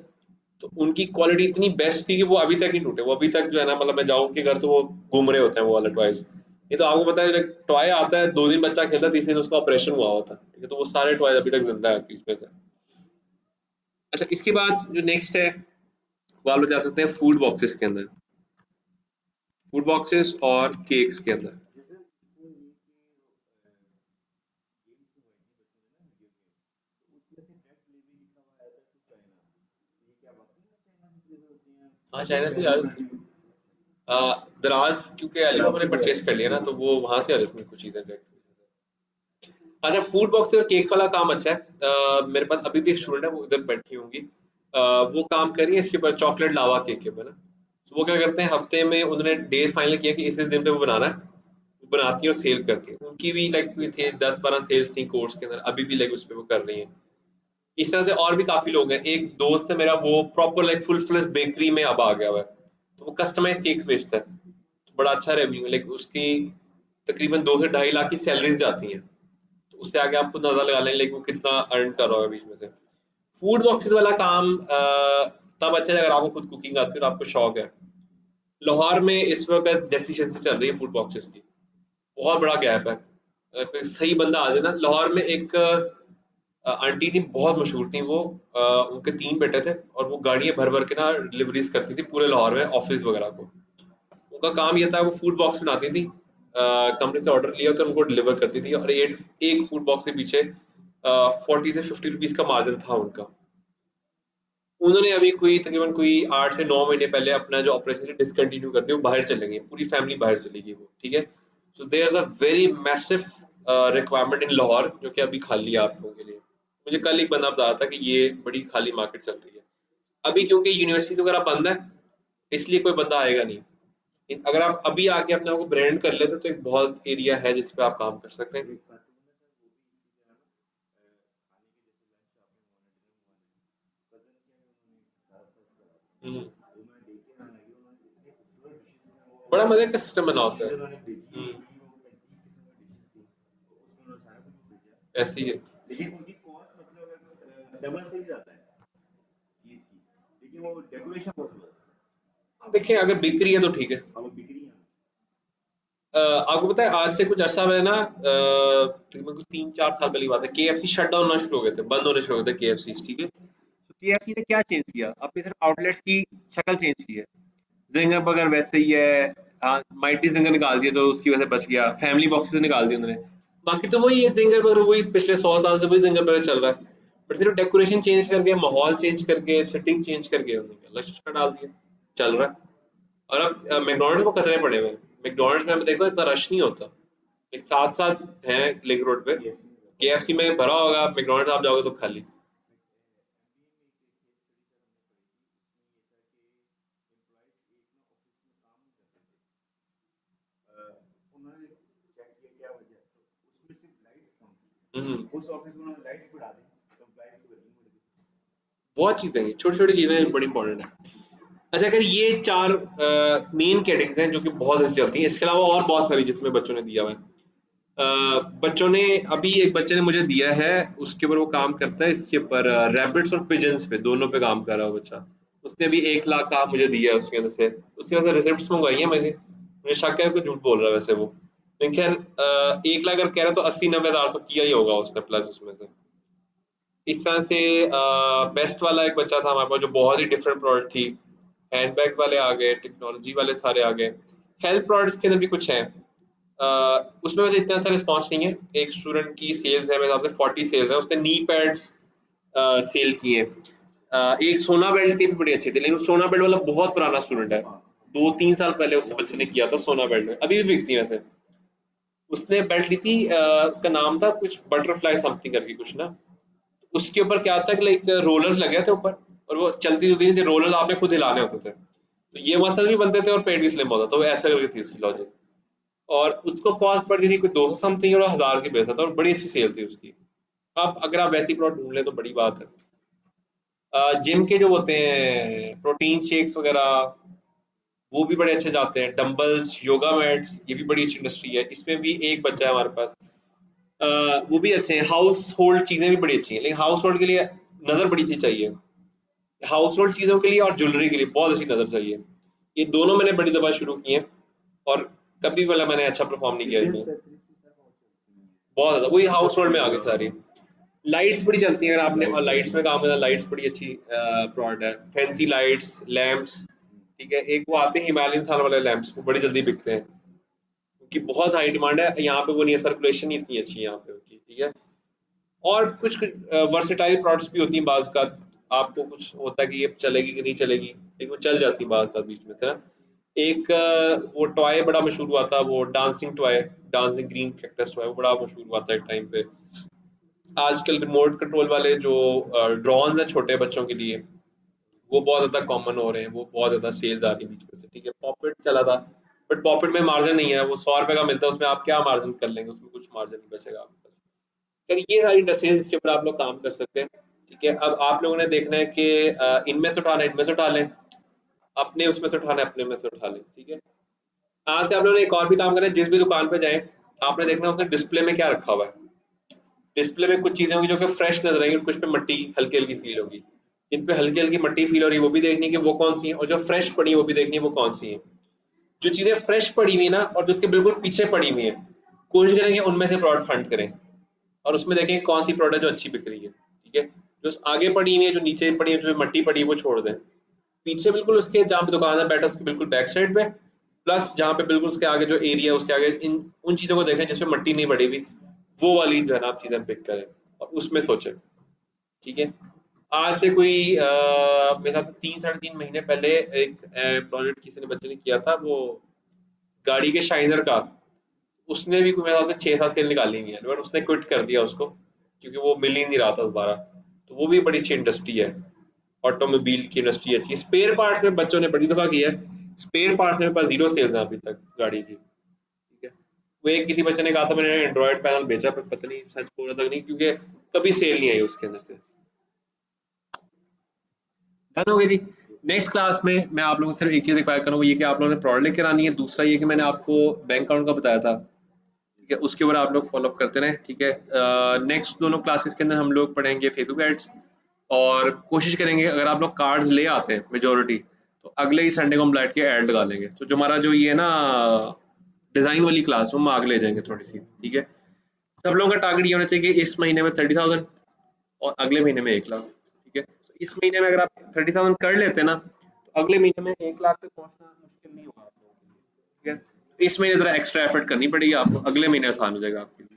तो उनकी क्वालिटी इतनी बेस्ट थी कि वो अभी तक नहीं टूटे। वो अभी तक जो है ना, मतलब मैं जाऊँ उनके घर तो वो घूम रहे होते हैं वो वाले टॉयज। ये तो आपको पता है, टॉय आता है 2 दिन बच्चा खेलता है, तीसरे दिन उसका ऑपरेशन हुआ होता है। ठीक है, तो वो सारे टॉयज अभी तक जिंदा है इसमें से। अच्छा, इसके बाद जो नेक्स्ट है वो आप लोग जा सकते हैं फूड बॉक्सेस के अंदर, फूड बॉक्सेस और केक्स के अंदर। हाँ, चाइना से आ जाती है। दराज, क्योंकि अली लोगों ने परचेज कर लिया ना, तो वो वहां से आ जाती हैं कुछ चीजें डायरेक्ट। अच्छा, फूड बॉक्स और केक्स वाला काम अच्छा है। मेरे पास अभी भी एक स्टूडेंट है, वो इधर बैठी होंगी। वो काम कर रही है इसके ऊपर, चॉकलेट लावा केक के ऊपर ना। तो वो क्या करते हैं, हफ्ते में उन्होंने डेज फाइनल किया कि इस दिन पे वो बनाना है। वो बनाती है और सेल करती है। उनकी भी लाइक थे 10-12 सेल्स थी कोर्स के अंदर, अभी भी लाइक उस पे वो कर रही है। इस तरह से और भी काफी लोग हैं। एक दोस्त है मेरा, वो proper like full fledge bakery में अब आ गया हुआ है। तो वो कस्टमाइज केक्स बेचता है, तो बड़ा अच्छा रेवेन्यू, लाइक उसकी तकरीबन 2 से 2.5 लाख की सैलरीज जाती हैं। तो उससे आगे आप खुद अंदाजा लगा लें लाइक वो कितना अर्न कर रहा होगा बीच में से। फूड बॉक्सेस वाला काम तब अच्छा है अगर आपको खुद कुकिंग आती है और आपको शौक है। लाहौर में इस वक्त डेफिशिएंसी चल रही है फूड बॉक्सेस की, बहुत बड़ा गैप है। अगर कोई सही बंदा आ जाए ना, लाहौर में एक आंटी थी, बहुत मशहूर थी वो। उनके 3 बेटे थे और वो गाड़ियां भर भर के ना डिलीवरीज करती थी पूरे लाहौर में ऑफिस वगैरह को। उनका काम ये था, वो फूड बॉक्स बनाती थी, कंपनी से ऑर्डर लिया तो उनको डिलीवर करती थी। और एक फूड बॉक्स के पीछे 40 से 50 रुपीज का मार्जिन था उनका। उन्होंने अभी कोई तकरीबन कोई 8 से 9 महीने पहले अपना जो ऑपरेशन डिसकंटिन्यू कर दिया, वो बाहर चले गए, पूरी फैमिली बाहर चली गई वो। ठीक है, so there is a very massive requirement in Lahore, जो कि अभी खाली है आप लोगों के लिए। मुझे कल एक बंदा बता रहा था कि ये बड़ी खाली मार्केट चल रही है अभी, क्योंकि यूनिवर्सिटीज वगैरह बंद है, इसलिए कोई बंदा आएगा नहीं। अगर आप अभी आके अपने आप को ब्रांड कर लेते तो एक बहुत एरिया है जिस पे आप काम कर सकते हैं। हम्म, बड़ा मजे का सिस्टम बना होता है। ऐसे ही है। देखिए, अगर बिक्री है तो ठीक है। आपको पता है आज से कुछ अर्सा पहले ना, तकरीबन कुछ 3-4 साल पहले की बात है, केएफसी शट डाउन होना शुरू हो गए थे, बंद होने शुरू हो गए थे केएफसी। ठीक है, तो केएफसी ने क्या चेंज किया, अपने सिर्फ आउटलेट्स की शक्ल चेंज की है। जिंगर बर्गर वैसे ही है। हाँ, माइटी जिंगर निकाल दिया तो उसकी वजह से बच गया, फैमिली बॉक्सेस निकाल दिए उन्होंने। बाकी तो वही है जिंगर बर्गर, वही पिछले 100 साल से वही जिंगर बर्गर चल रहा है। बट सिर्फ डेकोरेशन चेंज करके, माहौल चेंज करके, सेटिंग चेंज करके उन्होंने अलग शक्ल डाल दिया, चल रहा है। और अब मैकडोनल्ड्स को खतरे पड़े हुए हैं। मैकडोनल्ड्स में मैं देखता हूँ इतना रश नहीं होता। एक साथ साथ है लिंक रोड पे, केएफसी में भरा होगा, मैकडोनल्ड्स आप जाओगे तो खाली। बहुत चीजें हैं, छोटी छोटी चीजें बड़ी इंपॉर्टेंट है। अच्छा, अगर ये 4 मेन कैटेगरीज हैं जो कि बहुत अच्छी चलती हैं, इसके अलावा और बहुत सारी जिसमें बच्चों ने दिया हुआ है। बच्चों ने अभी एक बच्चे ने मुझे दिया है, उसके ऊपर वो काम करता है, इसके ऊपर रैबिट्स और पिजन्स पे दोनों पे काम कर रहा है वो बच्चा। उसने भी 1 लाख का मुझे दिया है उसके अंदर से, उसके वजह रिसिप्ट मंगवाई है मैंने, मुझे शक है कि झूठ बोल रहा है वैसे वो, लेकिन खैर 1 लाख अगर कह रहा है तो 80-90 हज़ार तो किया ही होगा उसने प्लस उसमें से। इस तरह से बेस्ट वाला एक बच्चा था हमारे पास जो बहुत ही डिफरेंट प्रोडक्ट थी, हैंडबैग्स वाले आ गए, टेक्नोलॉजी वाले सारे आ गए, हेल्थ प्रोडक्ट्स के अंदर भी कुछ हैं। उसमें वैसे इतना अच्छा रिस्पॉन्स नहीं है, एक स्टूडेंट की सेल्स है मेरे हिसाब से 40 सेल्स है, उसने नी पैड्स सेल किए। एक सोना बेल्ट की भी बड़ी अच्छी थी, लेकिन सोना बेल्ट वाला बहुत पुराना स्टूडेंट है, 2-3 साल पहले उस बच्चे ने किया था सोना बेल्ट में, अभी भी बिकती है वैसे। उसने बेल्ट ली थी, उसका नाम था कुछ बटरफ्लाई समथिंग करके कुछ ना, उसके ऊपर क्या था कि लाइक रोलर्स लगे थे ऊपर, और वो चलती होती थी, रोलर आपने खुद हिलाने होते थे, तो ये मसल भी बनते थे और पेट भी स्लिम होता था, तो वो ऐसा करके थी उसकी लॉजिक। और उसको कॉस्ट पड़ती थी कुछ 200 समथिंग और 1000 की बेचा था, और बड़ी अच्छी सेल थी उसकी। आप अगर आप वैसी प्रोडक्ट ढूंढ लें तो बड़ी बात है। जिम के जो होते हैं प्रोटीन शेक्स वगैरह, वो भी बड़े अच्छे जाते हैं, डंबल्स, योगा मैट्स, ये भी बड़ी अच्छी इंडस्ट्री है, इसमें भी एक बच्चा है हमारे पास। वो भी अच्छे हैं, हाउस होल्ड चीजें भी बड़ी अच्छी हैं, लेकिन हाउस होल्ड के लिए नजर बड़ी अच्छी चाहिए, हाउस होल्ड चीजों के लिए और ज्वेलरी के लिए बहुत अच्छी नजर चाहिए। ये दोनों मैंने बड़ी दफा शुरू किए हैं, और कभी वाला मैंने अच्छा परफॉर्म नहीं किया इनमें, बहुत ज्यादा वही हाउस होल्ड में आ गई सारी। लाइट्स बड़ी चलती हैं, अगर आपने और लाइट्स में काम करना, लाइट्स बड़ी अच्छी प्रोडक्ट है, फैंसी लाइट्स, लैंप्स, ठीक है। एक वो आते हैं हिमालयन सन वाले लैंप्स, वो बड़ी जल्दी बिकते हैं, क्योंकि बहुत हाई डिमांड है यहाँ पे, वो नहीं है, सर्कुलेशन ही इतनी अच्छी है यहाँ पे उनकी, ठीक है। और कुछ वर्सेटाइल प्रोडक्ट्स भी होती हैं बाज़ का, आपको कुछ होता है कि ये चलेगी कि नहीं चलेगी, लेकिन वो चल जाती है बाज़ का बीच में से ना। एक वो टॉय बड़ा मशहूर हुआ था, वो dancing toy, dancing green cactus toy, वो बड़ा मशहूर हुआ था एक टाइम पे। आजकल रिमोट कंट्रोल वाले जो ड्रोन्स हैं छोटे बच्चों के लिए, वो बहुत ज़्यादा कॉमन हो रहे हैं, वो बहुत ज़्यादा सेल्स आ रही है बीच में से, ठीक है। पॉकेट चला था, बट पॉकेट में मार्जिन नहीं है, वो 100 रुपए का मिलता है, उसमें आप क्या मार्जिन कर लेंगे, उसमें कुछ मार्जिन नहीं बचेगा आपके पास। यार ये सारी इंडस्ट्रीज जिसके ऊपर आप लोग काम कर सकते हैं, ठीक है। अब आप लोगों ने देखना है कि इनमें से उठाना है, इनमें से उठा लें, अपने उसमें से उठाना है, अपने में से उठा लें, ठीक है। आज से आप लोगों ने एक और भी काम करना है, जिस भी दुकान पे जाएं आपने देखना है उसने डिस्प्ले में क्या रखा हुआ है। डिस्प्ले में कुछ चीजें होंगी जो कि फ्रेश नजर आएंगी, कुछ पे मट्टी हल्की हल्की फील होगी, जिन पे हल्की हल्की मट्टी फील हो रही है वो भी देखनी है कि वो कौन सी है, और जो फ्रेश पड़ी है वो भी देखनी है वो कौन सी है। जो चीजें फ्रेश पड़ी हुई है ना, और जो उसके बिल्कुल पीछे पड़ी हुई है, कोशिश करेंगे उनमें से प्रोडक्ट फंड करें, और उसमें देखें कौन सी प्रोडक्ट जो अच्छी बिक रही है, ठीक है। जो आगे पड़ी हुई है, जो नीचे पड़ी है, जो मट्टी पड़ी है वो छोड़ दें, पीछे बिल्कुल उसके जहाँ पे दुकानदार बैठा है उसके बिल्कुल बैक साइड पे, प्लस जहाँ पे बिल्कुल उसके आगे जो एरिया है उसके आगे इन उन चीजों को देखें जिसपे मट्टी नहीं पड़ी हुई, वो वाली जो है ना आप चीजें पिक करें और उसमें सोचें, ठीक है। आज से कोई मेरे हिसाब से 3-3.5 महीने पहले एक प्रोजेक्ट किसी ने बच्चे ने किया था, वो गाड़ी के शाइनर का, उसने भी मेरे हिसाब से 6-7 सेल निकाली हुई है, बट उसने क्विट कर दिया उसको, क्योंकि वो मिल ही नहीं रहा था दोबारा। तो वो भी बड़ी अच्छी इंडस्ट्री है, ऑटोमोबाइल की इंडस्ट्री अच्छी है। स्पेयर पार्ट्स में बच्चों ने बड़ी दफा किया है, स्पेयर पार्ट्स में पास जीरो सेल्स है अभी तक गाड़ी की, ठीक है। वो एक किसी बच्चे ने कहा था मैंने एंड्रॉइड पैनल बेचा, पर पता नहीं सच पूरा तक नहीं, क्योंकि कभी सेल नहीं आई उसके अंदर से। डन हो गई थी। नेक्स्ट क्लास में मैं आप लोगों से सिर्फ एक चीज रिक्वायर करूँगा, ये कि आप लोगों ने प्रोडक्ट लेकर आनी है, दूसरा ये कि मैंने आपको बैंक अकाउंट का बताया था, ठीक है, उसके ऊपर आप लोग फॉलो अप करते रहें, ठीक है। नेक्स्ट दोनों क्लासेस के अंदर हम लोग पढ़ेंगे फेसबुक एड्स, और कोशिश करेंगे अगर आप लोग कार्ड्स ले आते हैं मेजोरिटी, तो अगले ही संडे को हम बैठ के ऐड लगा लेंगे, तो जो हमारा जो ये है ना डिजाइन वाली क्लास वो हम आगे ले जाएंगे थोड़ी सी, ठीक है। सब लोगों का टारगेट ये होना चाहिए कि इस महीने में 30,000 और अगले महीने में 1 लाख, ठीक है। तो इस महीने में अगर आप 30,000 कर लेते हैं ना, तो अगले महीने में 1 लाख तक पहुंचना मुश्किल नहीं होगा आप लोगों के लिए, ठीक है। तो इस महीने जरा एक्स्ट्रा एफर्ट करनी पड़ेगी आपको, अगले महीने आसान हो जाएगा आपके लिए।